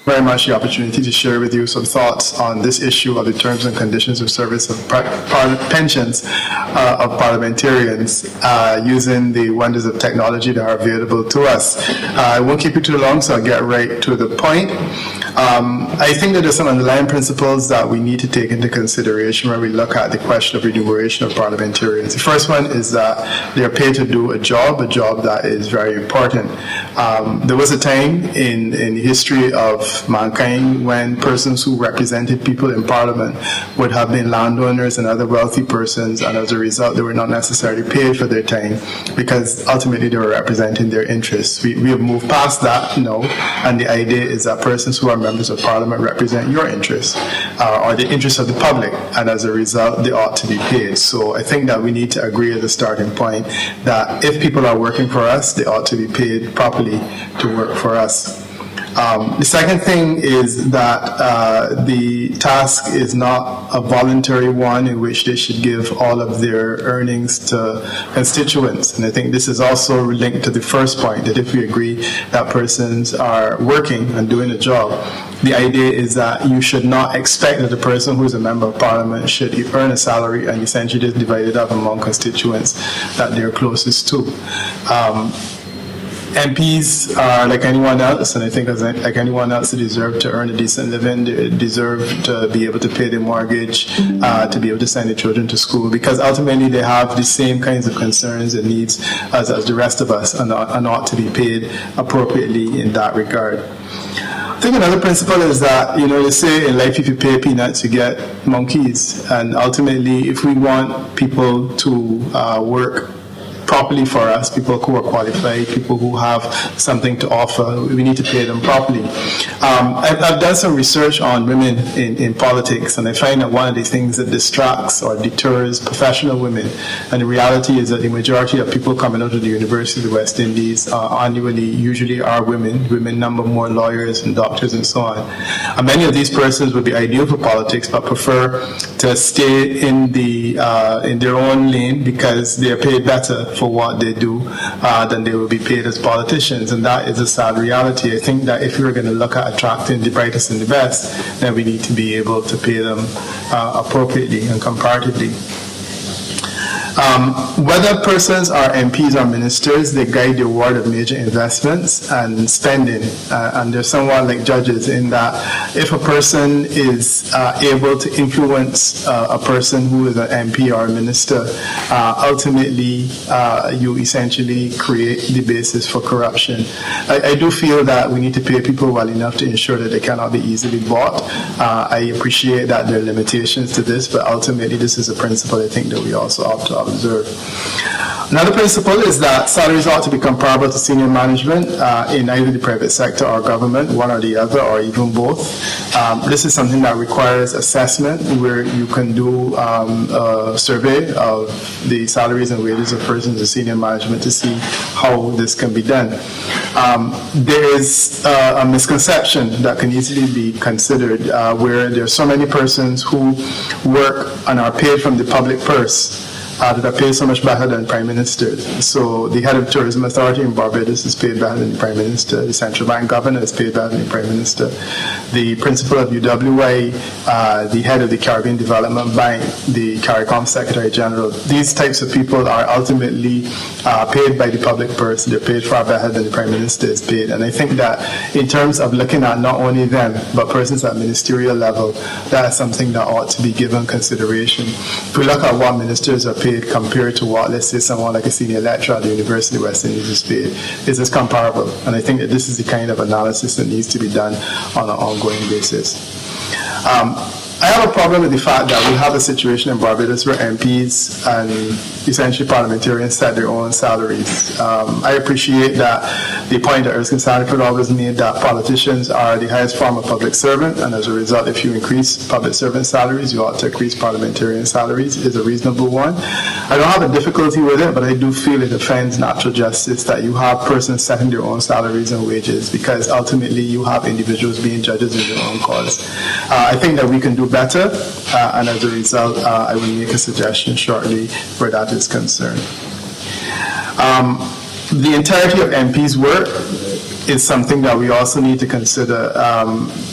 Very much the opportunity to share with you some thoughts on this issue of the terms and conditions of service of pensions of parliamentarians using the wonders of technology that are available to us. I won't keep you too long, so I'll get right to the point. I think that there's some underlying principles that we need to take into consideration when we look at the question of remuneration of parliamentarians. The first one is that they're paid to do a job that is very important. There was a time in the history of mankind when persons who represented people in Parliament would have been landowners and other wealthy persons, and as a result they were not necessarily paid for their time because ultimately they were representing their interests. We have moved past that now, and the idea is that persons who are members of parliament represent your interests or the interests of the public, and as a result, they ought to be paid. So I think that we need to agree as a starting point that if people are working for us, they ought to be paid properly to work for us. The second thing is that the task is not a voluntary one in which they should give all of their earnings to constituents. And I think this is also linked to the first point, that if we agree that persons are working and doing a job, the idea is that you should not expect that the person who is a member of parliament should earn a salary and essentially just divide it up among constituents that they're closest to. MPs are like anyone else, and I think as like anyone else, they deserve to earn a decent living, they deserve to be able to pay their mortgage, to be able to send their children to school, because ultimately they have the same kinds of concerns and needs as the rest of us, and ought to be paid appropriately in that regard. I think another principle is that, they say in life, if you pay peanuts, you get monkeys. And ultimately, if we want people to work properly for us, people who are qualified, people who have something to offer, we need to pay them properly. I've done some research on women in politics, and I find that one of the things that distracts or deters professional women, and the reality is that the majority of people coming out of the University of the West Indies annually usually are women. Women number more lawyers and doctors and so on. And many of these persons would be ideal for politics, but prefer to stay in their own lane because they are paid better for what they do than they will be paid as politicians, and that is a sad reality. I think that if we're going to look at attracting the brightest and the best, then we need to be able to pay them appropriately and comparatively. Whether persons are MPs or ministers, they guide the award of major investments and spending. And they're somewhat like judges in that if a person is able to influence a person who is an MP or a minister, ultimately you essentially create the basis for corruption. I do feel that we need to pay people well enough to ensure that they cannot be easily bought. I appreciate that there are limitations to this, but ultimately this is a principle I think that we also ought to observe. Another principle is that salaries ought to be comparable to senior management in either the private sector or government, one or the other, or even both. This is something that requires assessment, where you can do a survey of the salaries and wages of persons in senior management to see how this can be done. There is a misconception that can easily be considered where there are so many persons who work and are paid from the public purse that are paid so much better than prime ministers. So the head of the Tourism Authority in Barbados is paid better than the prime minister. The central bank governor is paid better than the prime minister. The principal of UWI, the head of the Caribbean Development Bank, the CARICOM Secretary General, these types of people are ultimately paid by the public purse. They're paid far better than the prime minister is paid. And I think that in terms of looking at not only them, but persons at ministerial level, that is something that ought to be given consideration. If we look at what ministers are paid compared to what, let's say, someone like a senior lecturer at the University of West Indies is paid, is comparable. And I think that this is the kind of analysis that needs to be done on an ongoing basis. I have a problem with the fact that we have a situation in Barbados where MPs and essentially parliamentarians set their own salaries. I appreciate that the point that Erskine Sanford always made, that politicians are the highest form of public servant, and as a result, if you increase public servant salaries, you ought to increase parliamentarian salaries, is a reasonable one. I don't have a difficulty with it, but I do feel it offends natural justice that you have persons setting their own salaries and wages, because ultimately you have individuals being judges in their own cause. I think that we can do better, and as a result, I will make a suggestion shortly where that is concerned. The entirety of MPs' work is something that we also need to consider.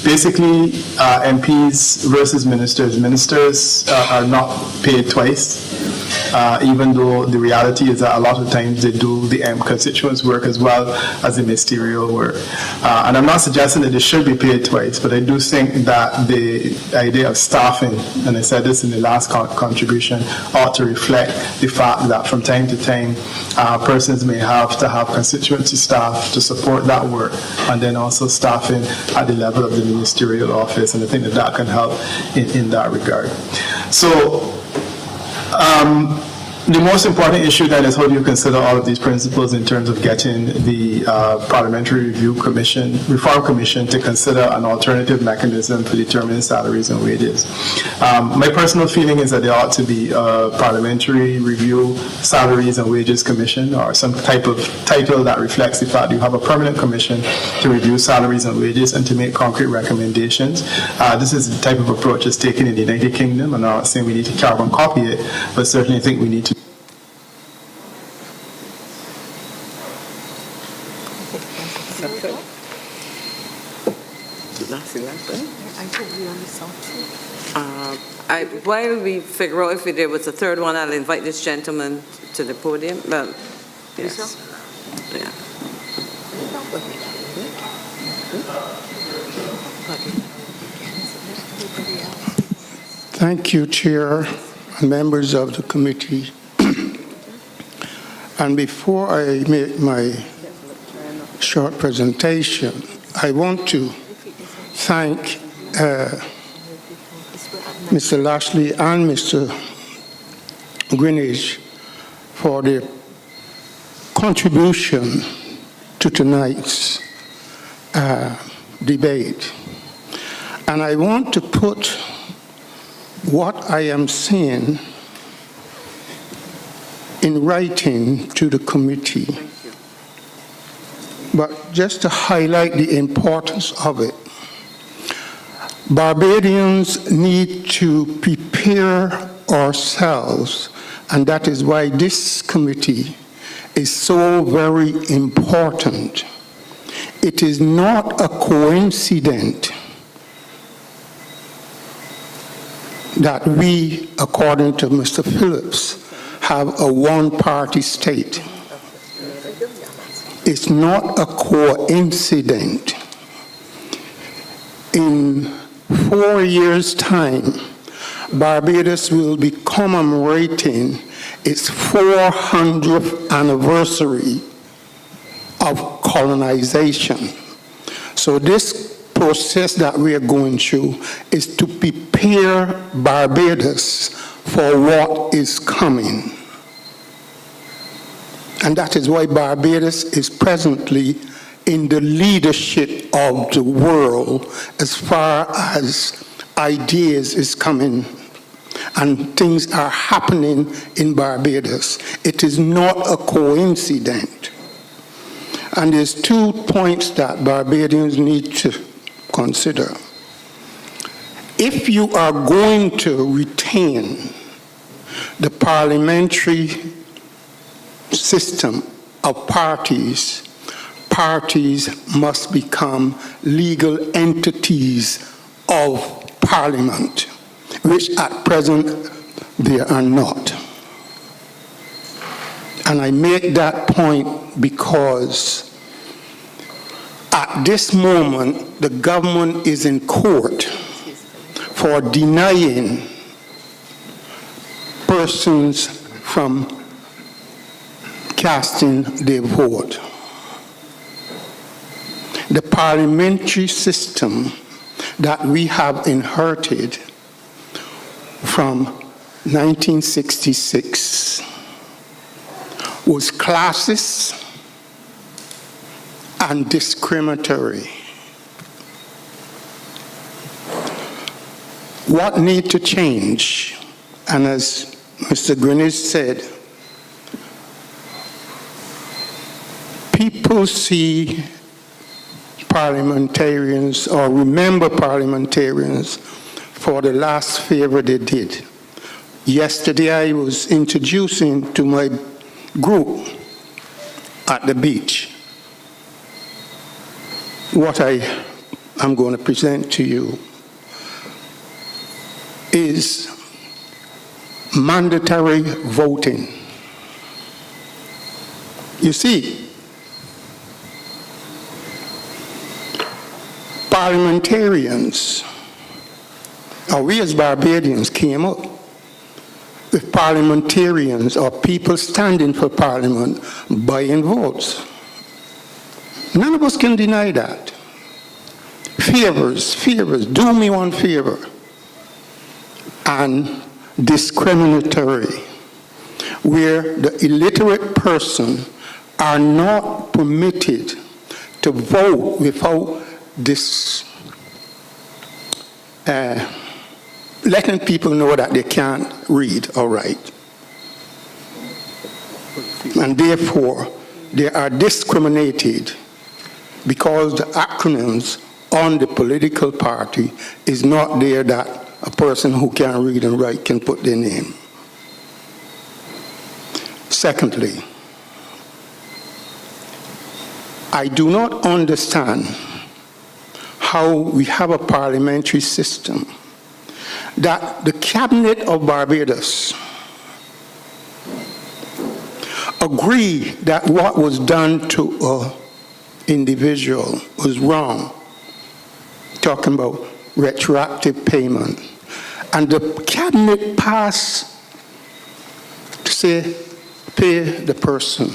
Basically, MPs versus ministers. Ministers are not paid twice, even though the reality is that a lot of times they do the constituents' work as well as the ministerial work. And I'm not suggesting that they should be paid twice, but I do think that the idea of staffing, and I said this in the last contribution, ought to reflect the fact that from time to time, persons may have to have constituency staff to support that work, and then also staffing at the level of the ministerial office, and I think that that can help in that regard. So The most important issue then is how do you consider all of these principles in terms of getting the Parliamentary Reform Commission to consider an alternative mechanism for determining salaries and wages. My personal feeling is that there ought to be a Parliamentary Review Salaries and Wages Commission, or some type of title that reflects the fact you have a permanent commission to review salaries and wages and to make concrete recommendations. This is the type of approach that's taken in the United Kingdom, and I'm not saying we need to carbon copy it, but certainly think we need to. While we figure out if there was a third one, I'll invite this gentleman to the podium. Well, yes. Yeah. Thank you, Chair and members of the committee. And before I make my short presentation, I want to thank Mr. Lashley and Mr. Greenwich for their contribution to tonight's debate. And I want to put what I am saying in writing to the committee, but just to highlight the importance of it. Barbadians need to prepare ourselves, and that is why this committee is so very important. It is not a coincidence that we, according to Mr. Phillips, have a one-party state. It's not a coincidence. In 4 years' time, Barbados will be commemorating its 400th anniversary of colonization. So this process that we are going through is to prepare Barbados for what is coming. And that is why Barbados is presently in the leadership of the world as far as ideas is coming and things are happening in Barbados. It is not a coincidence. And there's 2 points that Barbadians need to consider. If you are going to retain the parliamentary system of parties, parties must become legal entities of Parliament, which at present they are not. And I make that point because at this moment, the government is in court for denying persons from casting their vote. The parliamentary system that we have inherited from 1966 was classist and discriminatory. What needs to change? And as Mr. Greenwich said, people see parliamentarians or remember parliamentarians for the last favor they did. Yesterday I was introducing to my group at the beach what I am going to present to you is mandatory voting. You see, parliamentarians, or we as Barbadians came up with parliamentarians or people standing for parliament buying votes. None of us can deny that. Favors, do me one favor. And discriminatory. where the illiterate person are not permitted to vote without this letting people know that they can't read or write. And therefore, they are discriminated because the acronyms on the political party is not there that a person who can read and write can put their name. Secondly, I do not understand how we have a parliamentary system that the Cabinet of Barbados agree that what was done to an individual was wrong, talking about retroactive payment. And the Cabinet passed to say, pay the person.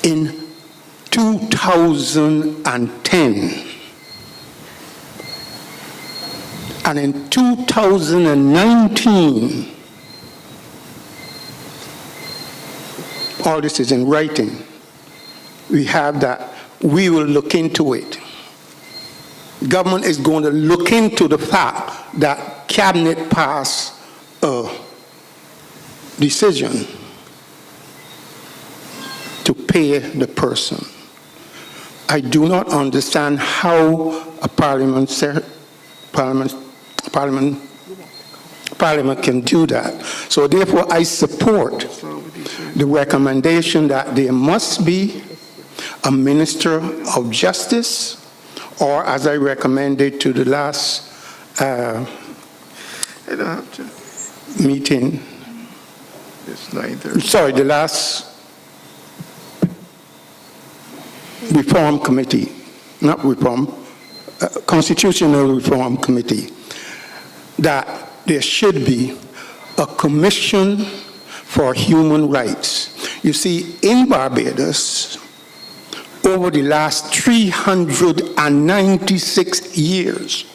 In 2010, and in 2019, all this is in writing. We have that. We will look into it. Government is going to look into the fact that Cabinet passed a decision to pay the person. I do not understand how a parliament can do that. So therefore, I support the recommendation that there must be a Minister of Justice, or as I recommended to the last meeting, the last Reform Committee, not Reform, Constitutional Reform Committee, that there should be a Commission for Human Rights. You see, in Barbados, over the last 396 years,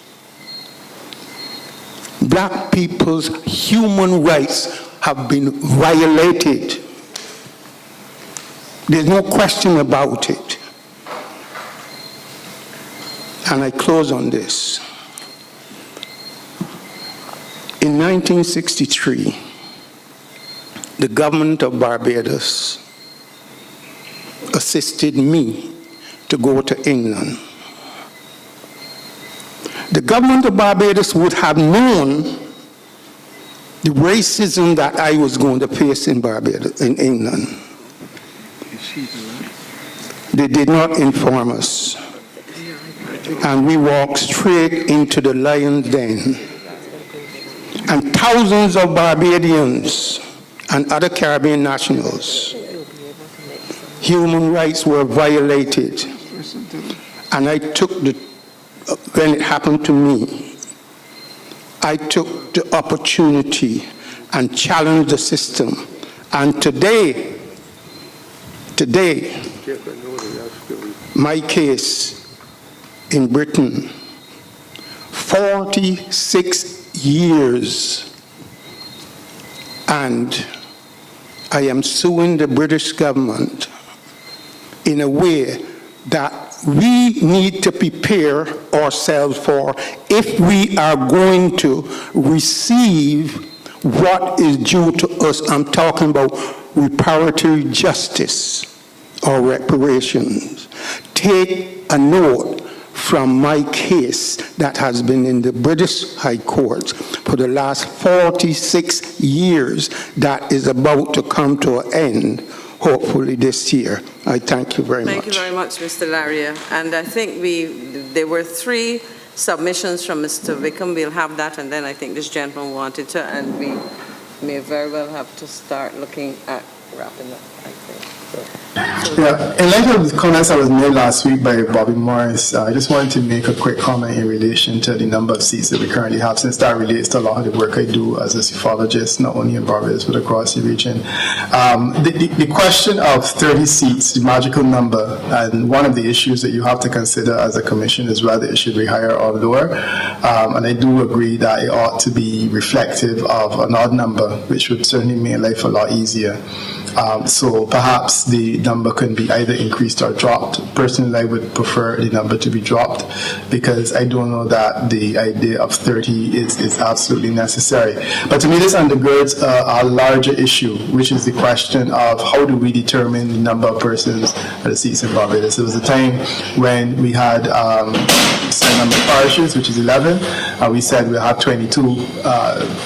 black people's human rights have been violated. There's no question about it. And I close on this. In 1963, the government of Barbados assisted me to go to England. The government of Barbados would have known the racism that I was going to face in Barbados, in England. They did not inform us. And we walked straight into the lion's den. And thousands of Barbadians and other Caribbean nationals, human rights were violated. And I took when it happened to me, I took the opportunity and challenged the system. And today, my case in Britain, 46 years, and I am suing the British government in a way that we need to prepare ourselves for if we are going to receive what is due to us. I'm talking about reparatory justice or reparations. Take a note from my case that has been in the British High Court for the last 46 years that is about to come to an end, hopefully this year. I thank you very much. Thank you very much, Mr. Laria. And I think there were 3 submissions from Mr. Wickham. We'll have that, and then I think this gentleman wanted to, and we may very well have to start looking at wrapping up, I think. So. Yeah, in light of the comments that was made last week by Bobby Morris, I just wanted to make a quick comment in relation to the number of seats that we currently have, since that relates to a lot of the work I do as a psephologist, not only in Barbados, but across the region. The question of 30 seats, the magical number, and one of the issues that you have to consider as a commission is whether it should be higher or lower. And I do agree that it ought to be reflective of an odd number, which would certainly make life a lot easier. So perhaps the number can be either increased or dropped. Personally, I would prefer the number to be dropped, because I don't know that the idea of 30 is absolutely necessary. But to me, this undergirds a larger issue, which is the question of how do we determine the number of persons at the seats in Barbados. There was a time when we had a certain number of parishes, which is 11. We said we'll have 22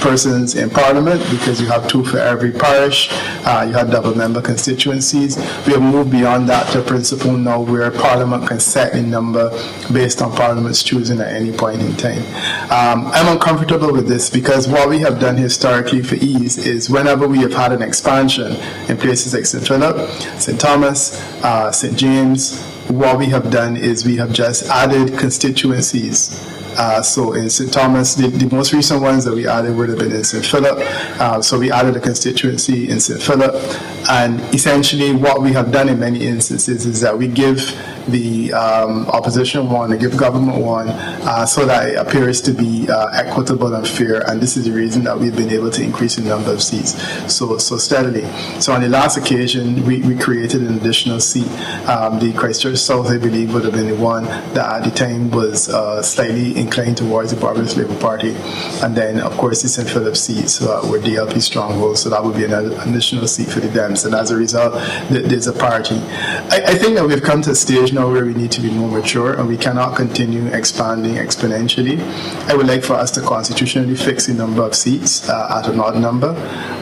persons in Parliament, because you have 2 for every parish. You had double member constituencies. We have moved beyond that to a principle now where Parliament can set a number based on Parliament's choosing at any point in time. I'm uncomfortable with this, because what we have done historically for ease is whenever we have had an expansion in places like St. Philip, St. Thomas, St. James, what we have done is we have just added constituencies. So in St. Thomas, the most recent ones that we added would have been in St. Philip. So we added a constituency in St. Philip. And essentially what we have done in many instances is that we give the opposition one, we give government one, so that it appears to be equitable and fair. And this is the reason that we've been able to increase the number of seats so steadily. So on the last occasion, we created an additional seat. The Christchurch South, I believe, would have been the one that at the time was slightly inclined towards the Barbados Labour Party. And then, of course, the St. Philip seats were DLP strongholds, so that would be an additional seat for the Dems. And as a result, there's a parity. I think that we've come to a stage now where we need to be more mature, and we cannot continue expanding exponentially. I would like for us to constitutionally fix the number of seats at an odd number,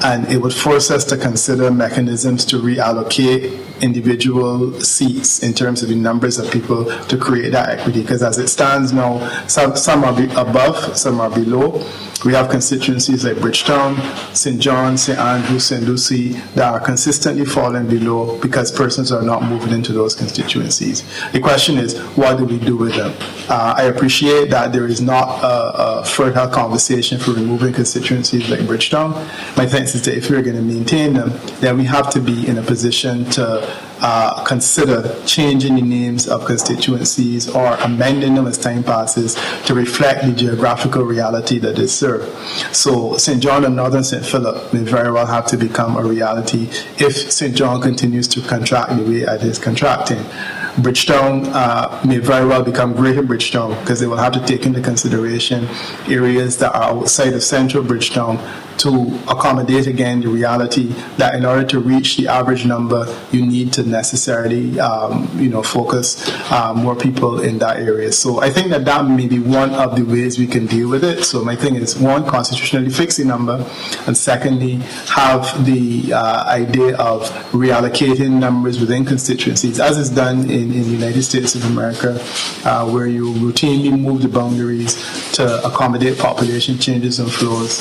and it would force us to consider mechanisms to reallocate individual seats in terms of the numbers of people to create that equity, because as it stands now, some are above, some are below. We have constituencies like Bridgetown, St. John, St. Andrew, St. Lucie that are consistently falling below because persons are not moving into those constituencies. The question is, what do we do with them? I appreciate that there is not a fertile conversation for removing constituencies like Bridgetown. My sense is that if we're going to maintain them, then we have to be in a position to consider changing the names of constituencies or amending them as time passes to reflect the geographical reality that they serve. So St. John and Northern St. Philip may very well have to become a reality if St. John continues to contract the way it is contracting. Bridgetown may very well become Greater Bridgetown, because they will have to take into consideration areas that are outside of central Bridgetown to accommodate again the reality that in order to reach the average number, you need to necessarily focus more people in that area. So I think that may be one of the ways we can deal with it. So my thing is, one, constitutionally fix the number, and secondly, have the idea of reallocating numbers within constituencies, as is done in the United States of America, where you routinely move the boundaries to accommodate population changes and flows.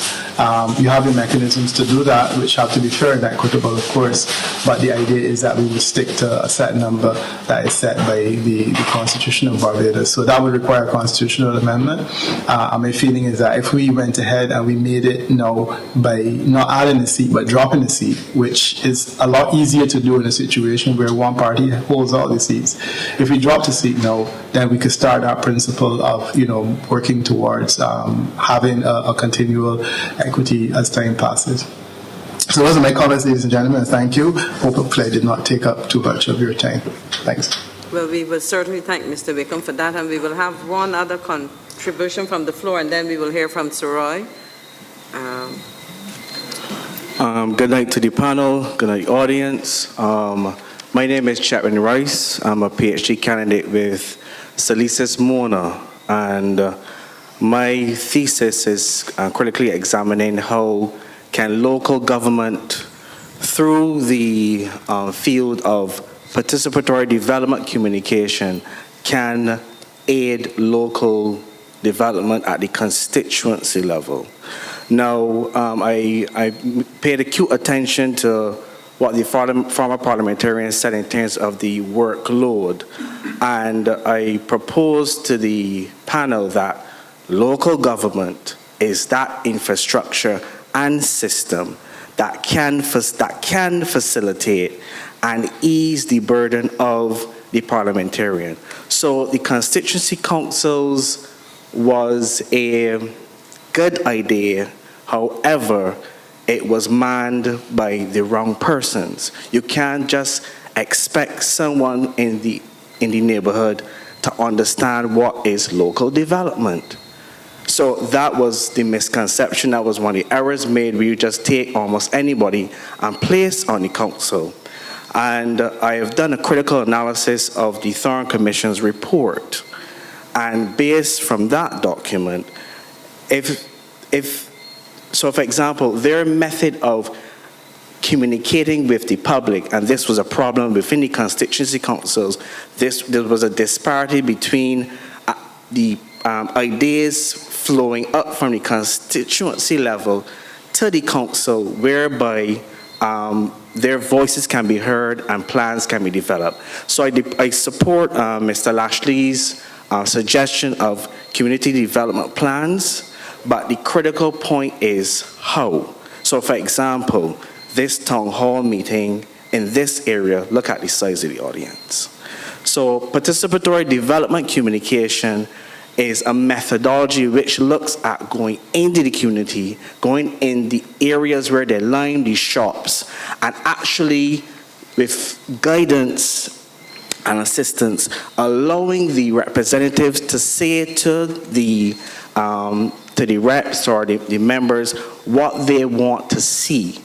You have the mechanisms to do that, which have to be fair and equitable, of course, but the idea is that we would stick to a set number that is set by the Constitution of Barbados. So that would require a constitutional amendment. And my feeling is that if we went ahead and we made it now by not adding a seat, but dropping a seat, which is a lot easier to do in a situation where one party holds all the seats. If we dropped a seat now, then we could start that principle of, working towards having a continual equity as time passes. So those are my comments, ladies and gentlemen. Thank you. Hopefully I did not take up too much of your time. Thanks. Well, we will certainly thank Mr. Wickham for that, and we will have one other contribution from the floor, and then we will hear from Sir Roy. Good night to the panel. Good night, audience. My name is Chapman Rice. I'm a PhD candidate with Salisis Mona, and my thesis is critically examining how can local government, through the field of participatory development communication, can aid local development at the constituency level. Now, I paid acute attention to what the former parliamentarian said in terms of the workload. And I proposed to the panel that local government is that infrastructure and system that can facilitate and ease the burden of the parliamentarian. So the constituency councils was a good idea. However, it was manned by the wrong persons. You can't just expect someone in the neighborhood to understand what is local development. So that was the misconception. That was one of the errors made, where you just take almost anybody and place on the council. And I have done a critical analysis of the Thorne Commission's report. And based from that document, so for example, their method of communicating with the public, and this was a problem within the constituency councils, there was a disparity between the ideas flowing up from the constituency level to the council, whereby their voices can be heard and plans can be developed. So I support Mr. Lashley's suggestion of community development plans, but the critical point is how. So for example, this town hall meeting in this area, look at the size of the audience. So participatory development communication is a methodology which looks at going into the community, going in the areas where they line the shops, and actually with guidance and assistance, allowing the representatives to say to the reps or the members what they want to see.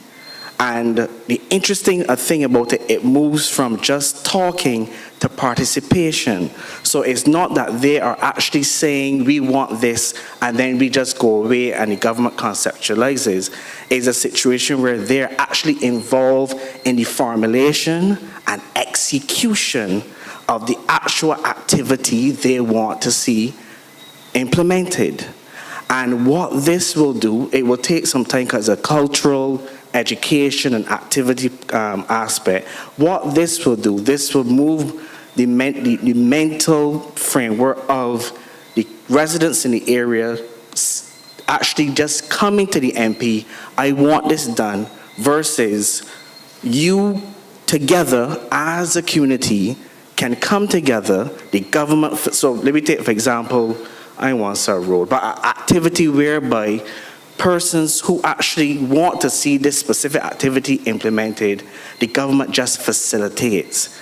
And the interesting thing about it, it moves from just talking to participation. So it's not that they are actually saying we want this and then we just go away and the government conceptualizes. It's a situation where they're actually involved in the formulation and execution of the actual activity they want to see implemented. And what this will do, it will take some time because a cultural education and activity aspect. What this will do, this will move the mental framework of the residents in the area actually just coming to the MP, I want this done, versus you together as a community can come together, the government, so let me take for example, I want to road, but an activity whereby persons who actually want to see this specific activity implemented, the government just facilitates.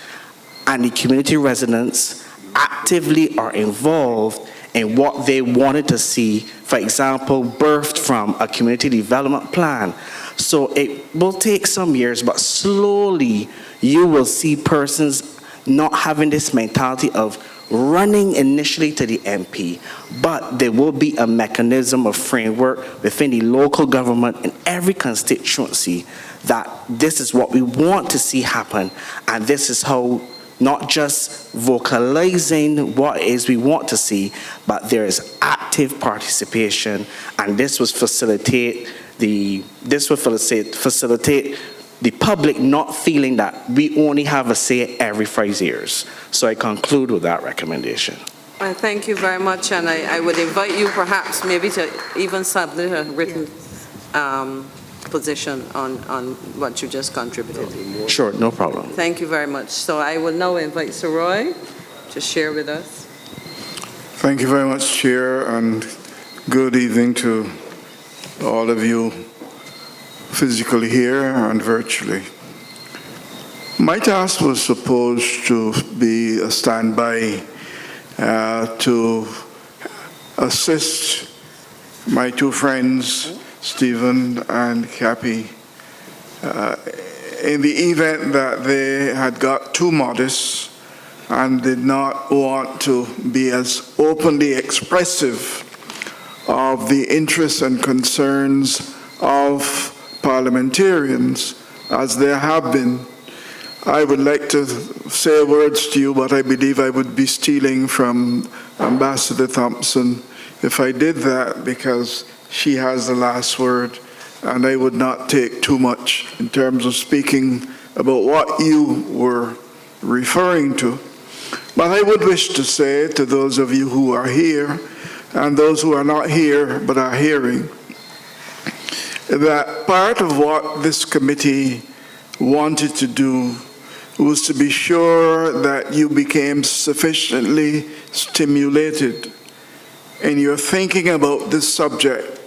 And the community residents actively are involved in what they wanted to see, for example, birthed from a community development plan. So it will take some years, but slowly you will see persons not having this mentality of running initially to the MP, but there will be a mechanism of framework within the local government in every constituency that this is what we want to see happen, and this is how, not just vocalizing what it is we want to see, but there is active participation, and this will facilitate the public not feeling that we only have a say every 5 years. So I conclude with that recommendation. Thank you very much, and I would invite you perhaps maybe to even submit a written position on what you just contributed. Sure, no problem. Thank you very much. So I will now invite Sir Roy to share with us. Thank you very much, Chair, and good evening to all of you physically here and virtually. My task was supposed to be a standby to assist my two friends, Stephen and Cappy, in the event that they had got too modest and did not want to be as openly expressive of the interests and concerns of parliamentarians as there have been. I would like to say words to you, but I believe I would be stealing from Ambassador Thompson if I did that, because she has the last word, and I would not take too much in terms of speaking about what you were referring to. But I would wish to say to those of you who are here and those who are not here but are hearing, that part of what this committee wanted to do was to be sure that you became sufficiently stimulated in your thinking about this subject,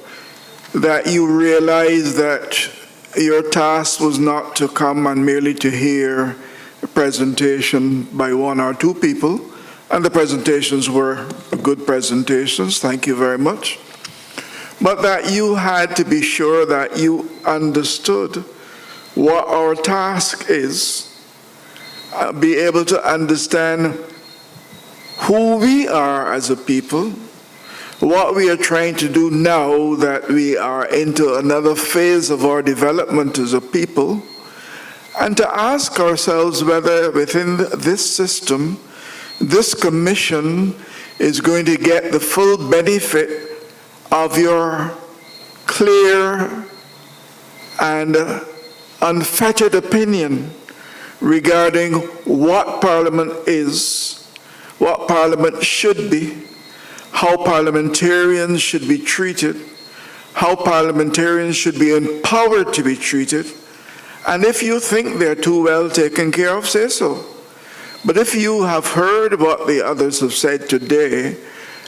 that you realize that your task was not to come and merely to hear a presentation by one or two people, and the presentations were good presentations, thank you very much, but that you had to be sure that you understood what our task is, be able to understand who we are as a people, what we are trying to do now that we are into another phase of our development as a people, and to ask ourselves whether within this system, this commission is going to get the full benefit of your clear and unfettered opinion regarding what Parliament is, what Parliament should be, how parliamentarians should be treated, how parliamentarians should be empowered to be treated, and if you think they're too well taken care of, say so. But if you have heard what the others have said today,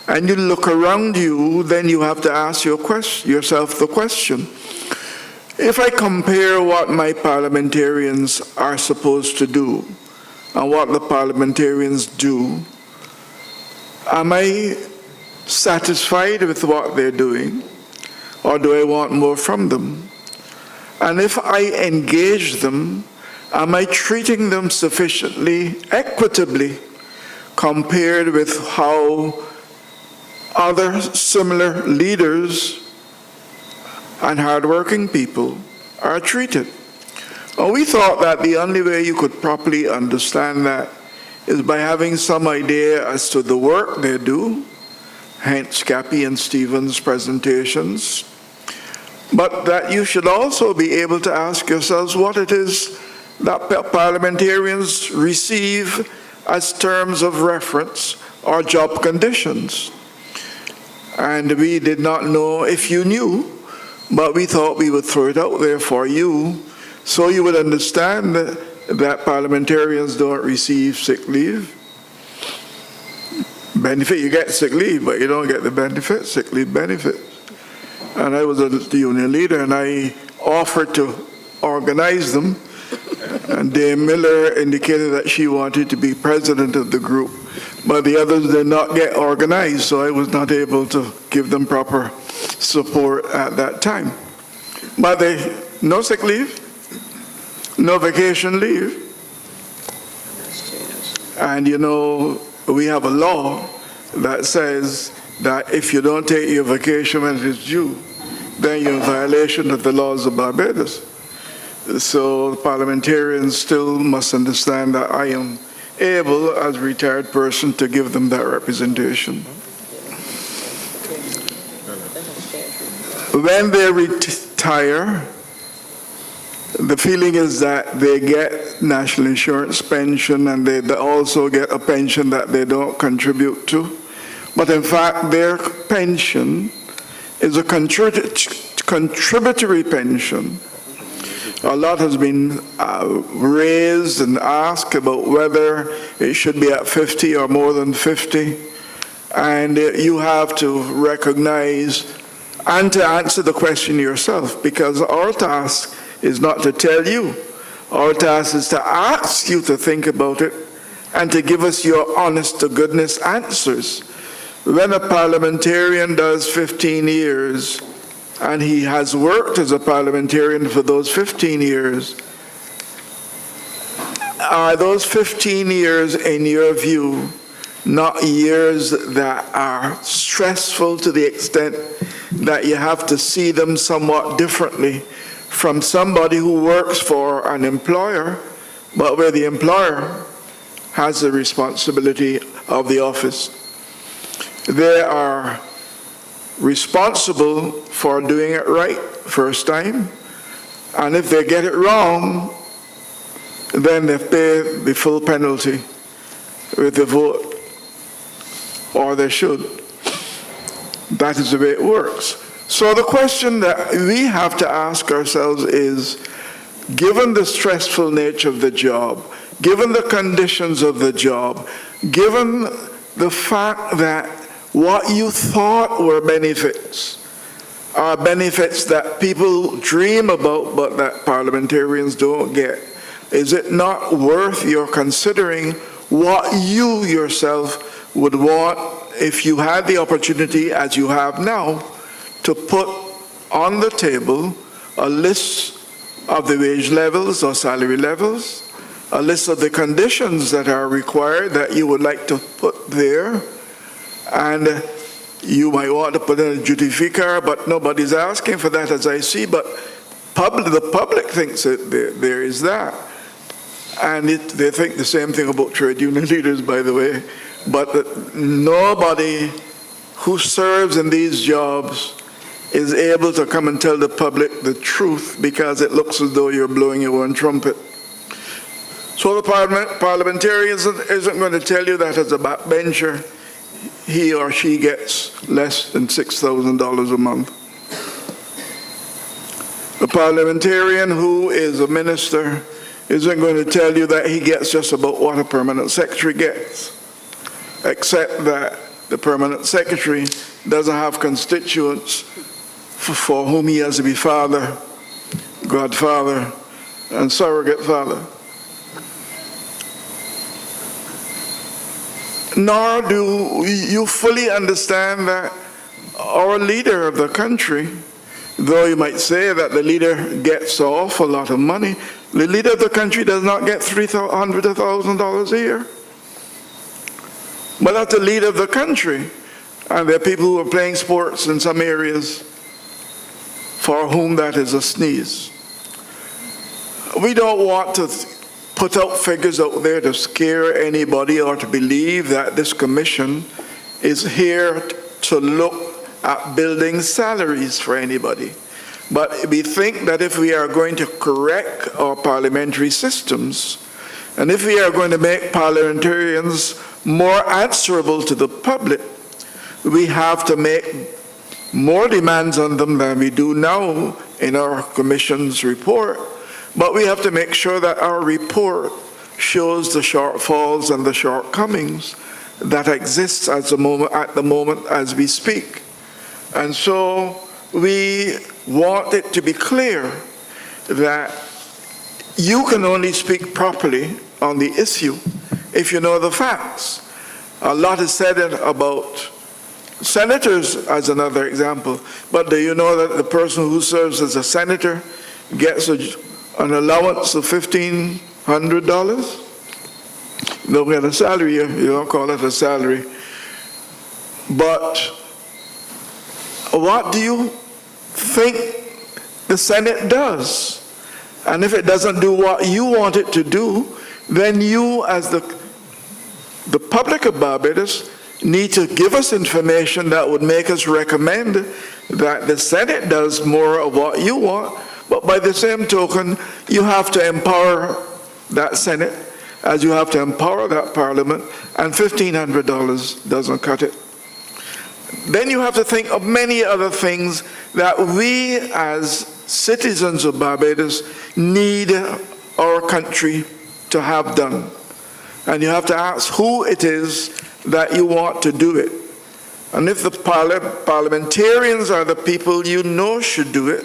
and you look around you, then you have to ask yourself the question, if I compare what my parliamentarians are supposed to do and what the parliamentarians do, am I satisfied with what they're doing, or do I want more from them? And if I engage them, am I treating them sufficiently equitably compared with how other similar leaders and hardworking people are treated? Well, we thought that the only way you could properly understand that is by having some idea as to the work they do, hence Cappy and Stephen's presentations, but that you should also be able to ask yourselves what it is that parliamentarians receive as terms of reference or job conditions. And we did not know if you knew, but we thought we would throw it out there for you so you would understand that parliamentarians don't receive sick leave. Benefit, you get sick leave, but you don't get the benefit, sick leave benefit. And I was a union leader, and I offered to organize them, and Dame Miller indicated that she wanted to be president of the group, but the others did not get organized, so I was not able to give them proper support at that time. But no sick leave, no vacation leave, and you know, we have a law that says that if you don't take your vacation when it is due, then you're in violation of the laws of Barbados. So parliamentarians still must understand that I am able, as a retired person, to give them that representation. When they retire, the feeling is that they get national insurance pension, and they also get a pension that they don't contribute to. But in fact, their pension is a contributory pension. A lot has been raised and asked about whether it should be at 50 or more than 50. And you have to recognize and to answer the question yourself, because our task is not to tell you. Our task is to ask you to think about it and to give us your honest-to-goodness answers. When a parliamentarian does 15 years, and he has worked as a parliamentarian for those 15 years, are those 15 years, in your view, not years that are stressful to the extent that you have to see them somewhat differently from somebody who works for an employer, but where the employer has the responsibility of the office? They are responsible for doing it right first time, and if they get it wrong, then they pay the full penalty with the vote, or they should. That is the way it works. So the question that we have to ask ourselves is, given the stressful nature of the job, given the conditions of the job, given the fact that what you thought were benefits are benefits that people dream about but that parliamentarians don't get, is it not worth your considering what you yourself would want if you had the opportunity, as you have now, to put on the table a list of the wage levels or salary levels, a list of the conditions that are required that you would like to put there, and you might want to put in a duty-free car, but nobody's asking for that, as I see, but the public thinks that there is that. And they think the same thing about trade union leaders, by the way, but that nobody who serves in these jobs is able to come and tell the public the truth, because it looks as though you're blowing your own trumpet. So the parliamentarian isn't going to tell you that as a backbencher, he or she gets less than $6,000 a month. The parliamentarian who is a minister isn't going to tell you that he gets just about what a permanent secretary gets, except that the permanent secretary doesn't have constituents for whom he has to be father, godfather, and surrogate father. Nor do you fully understand that our leader of the country, though you might say that the leader gets an awful lot of money, the leader of the country does not get $300,000 a year. But that's the leader of the country. And there are people who are playing sports in some areas for whom that is a sneeze. We don't want to put out figures out there to scare anybody or to believe that this commission is here to look at building salaries for anybody. But we think that if we are going to correct our parliamentary systems, and if we are going to make parliamentarians more answerable to the public, we have to make more demands on them than we do now in our commission's report. But we have to make sure that our report shows the shortfalls and the shortcomings that exist at the moment as we speak. And so we want it to be clear that you can only speak properly on the issue if you know the facts. A lot is said about senators as another example, but do you know that the person who serves as a senator gets an allowance of $1,500? You don't get a salary, you don't call it a salary. But what do you think the Senate does? And if it doesn't do what you want it to do, then you, as the public of Barbados, need to give us information that would make us recommend that the Senate does more of what you want. But by the same token, you have to empower that Senate as you have to empower that Parliament, and $1,500 doesn't cut it. Then you have to think of many other things that we as citizens of Barbados need our country to have done. And you have to ask who it is that you want to do it. And if the parliamentarians are the people you know should do it,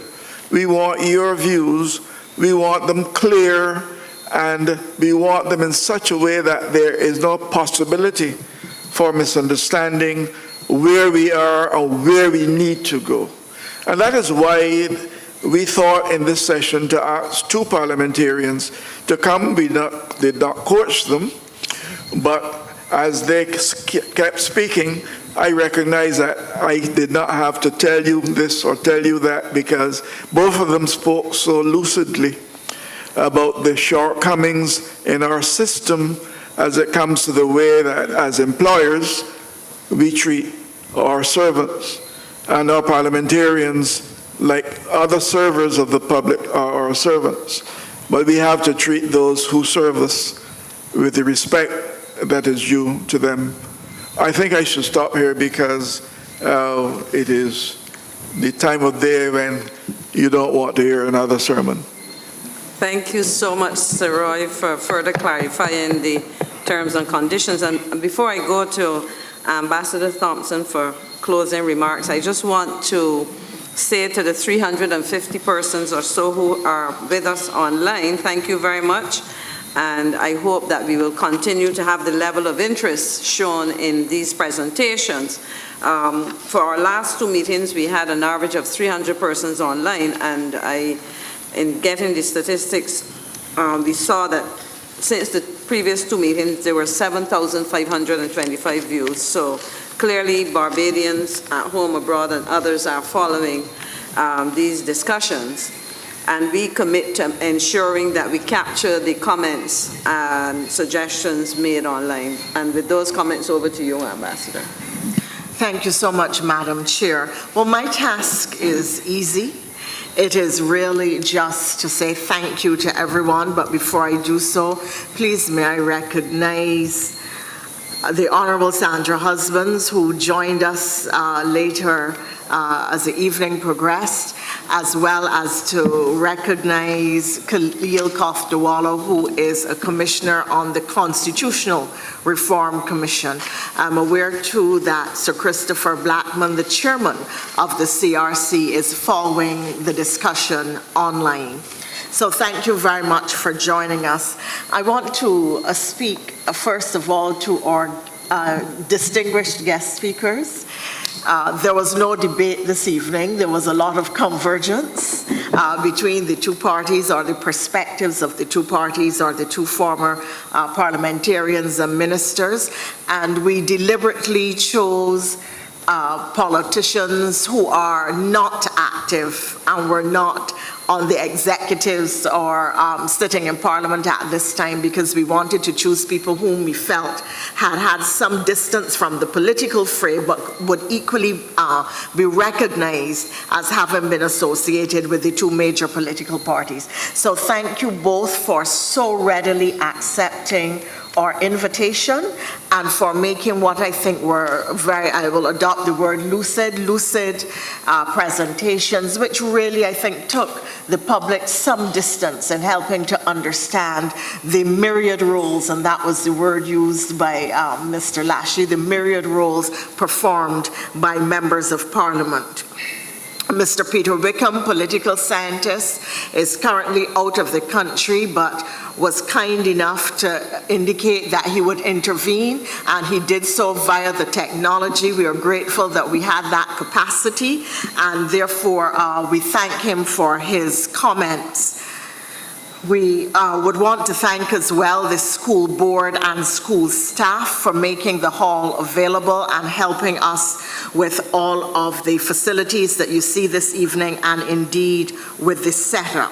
we want your views, we want them clear, and we want them in such a way that there is no possibility for misunderstanding where we are or where we need to go. And that is why we thought in this session to ask two parliamentarians to come. We did not coach them, but as they kept speaking, I recognize that I did not have to tell you this or tell you that, because both of them spoke so lucidly about the shortcomings in our system as it comes to the way that as employers we treat our servants, and our parliamentarians, like other servers of the public, are our servants. but we have to treat those who serve us with the respect that is due to them. I think I should stop here because it is the time of day when you don't want to hear another sermon. Thank you so much, Sir Roy, for further clarifying the terms and conditions. And before I go to Ambassador Thompson for closing remarks, I just want to say to the 350 persons or so who are with us online, thank you very much. And I hope that we will continue to have the level of interest shown in these presentations. For our last two meetings, we had an average of 300 persons online, and in getting the statistics, we saw that since the previous two meetings, there were 7,525 views. So clearly, Barbadians at home, abroad, and others are following these discussions. And we commit to ensuring that we capture the comments and suggestions made online. And with those comments, over to you, Ambassador. Thank you so much, Madam Chair. Well, my task is easy. It is really just to say thank you to everyone, but before I do so, please may I recognize the Honorable Sandra Husbands, who joined us later as the evening progressed, as well as to recognize Khalil Kofdawala, who is a commissioner on the Constitutional Reform Commission. I'm aware too that Sir Christopher Blackman, the chairman of the CRC, is following the discussion online. So thank you very much for joining us. I want to speak first of all to our distinguished guest speakers. There was no debate this evening. There was a lot of convergence between the two parties, or the perspectives of the two parties, or the two former parliamentarians and ministers. And we deliberately chose politicians who are not active and were not on the executives or sitting in Parliament at this time, because we wanted to choose people whom we felt had some distance from the political fray, but would equally be recognized as having been associated with the two major political parties. So thank you both for so readily accepting our invitation and for making what I think were very, I will adopt the word lucid presentations, which really I think took the public some distance in helping to understand the myriad roles, and that was the word used by Mr. Lashley, the myriad roles performed by members of Parliament. Mr. Peter Wickham, political scientist, is currently out of the country, but was kind enough to indicate that he would intervene, and he did so via the technology. We are grateful that we had that capacity, and therefore we thank him for his comments. We would want to thank as well the school board and school staff for making the hall available and helping us with all of the facilities that you see this evening, and indeed with the setup.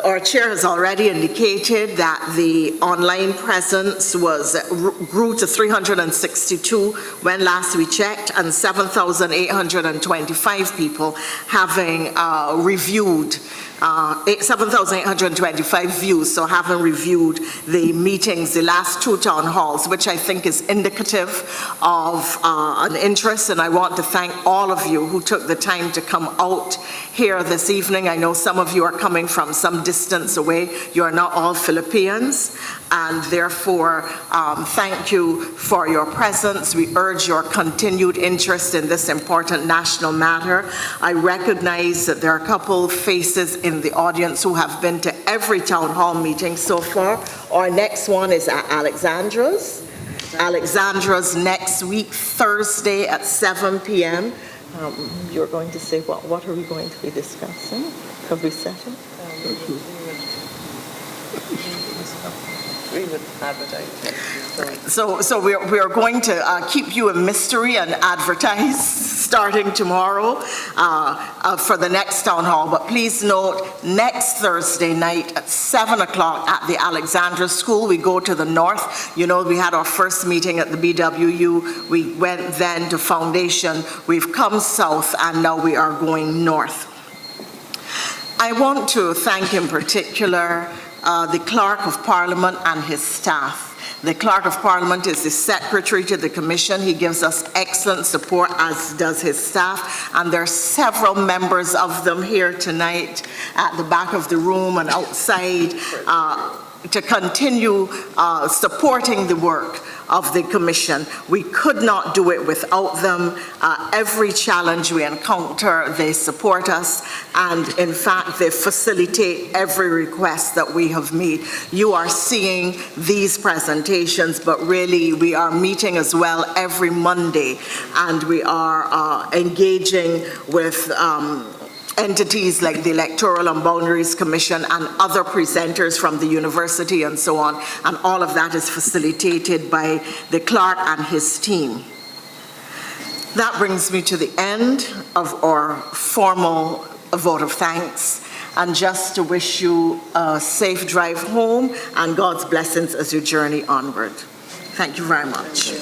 Our chair has already indicated that the online presence grew to 362 when last we checked, and 7,825 people having reviewed 7,825 views, so having reviewed the meetings, the last two town halls, which I think is indicative of an interest, and I want to thank all of you who took the time to come out here this evening. I know some of you are coming from some distance away. You are not all Filipinos, and therefore thank you for your presence. We urge your continued interest in this important national matter. I recognize that there are a couple faces in the audience who have been to every town hall meeting so far. Our next one is at Alexandra's. Alexandra's next week, Thursday at 7 p.m. You're going to say, what are we going to be discussing? Have we set it? We would advertise. So we are going to keep you a mystery and advertise starting tomorrow for the next town hall. But please note, next Thursday night at 7 o'clock at the Alexandra School, we go to the north. You know, we had our first meeting at the BWU. We went then to Foundation. We've come south, and now we are going north. I want to thank in particular the Clerk of Parliament and his staff. The Clerk of Parliament is the secretary to the Commission. He gives us excellent support, as does his staff. And there are several members of them here tonight at the back of the room and outside to continue supporting the work of the Commission. We could not do it without them. Every challenge we encounter, they support us, and in fact, they facilitate every request that we have made. You are seeing these presentations, but really we are meeting as well every Monday, and we are engaging with entities like the Electoral and Boundaries Commission and other presenters from the university and so on, and all of that is facilitated by the clerk and his team. That brings me to the end of our formal vote of thanks, and just to wish you a safe drive home and God's blessings as you journey onward. Thank you very much.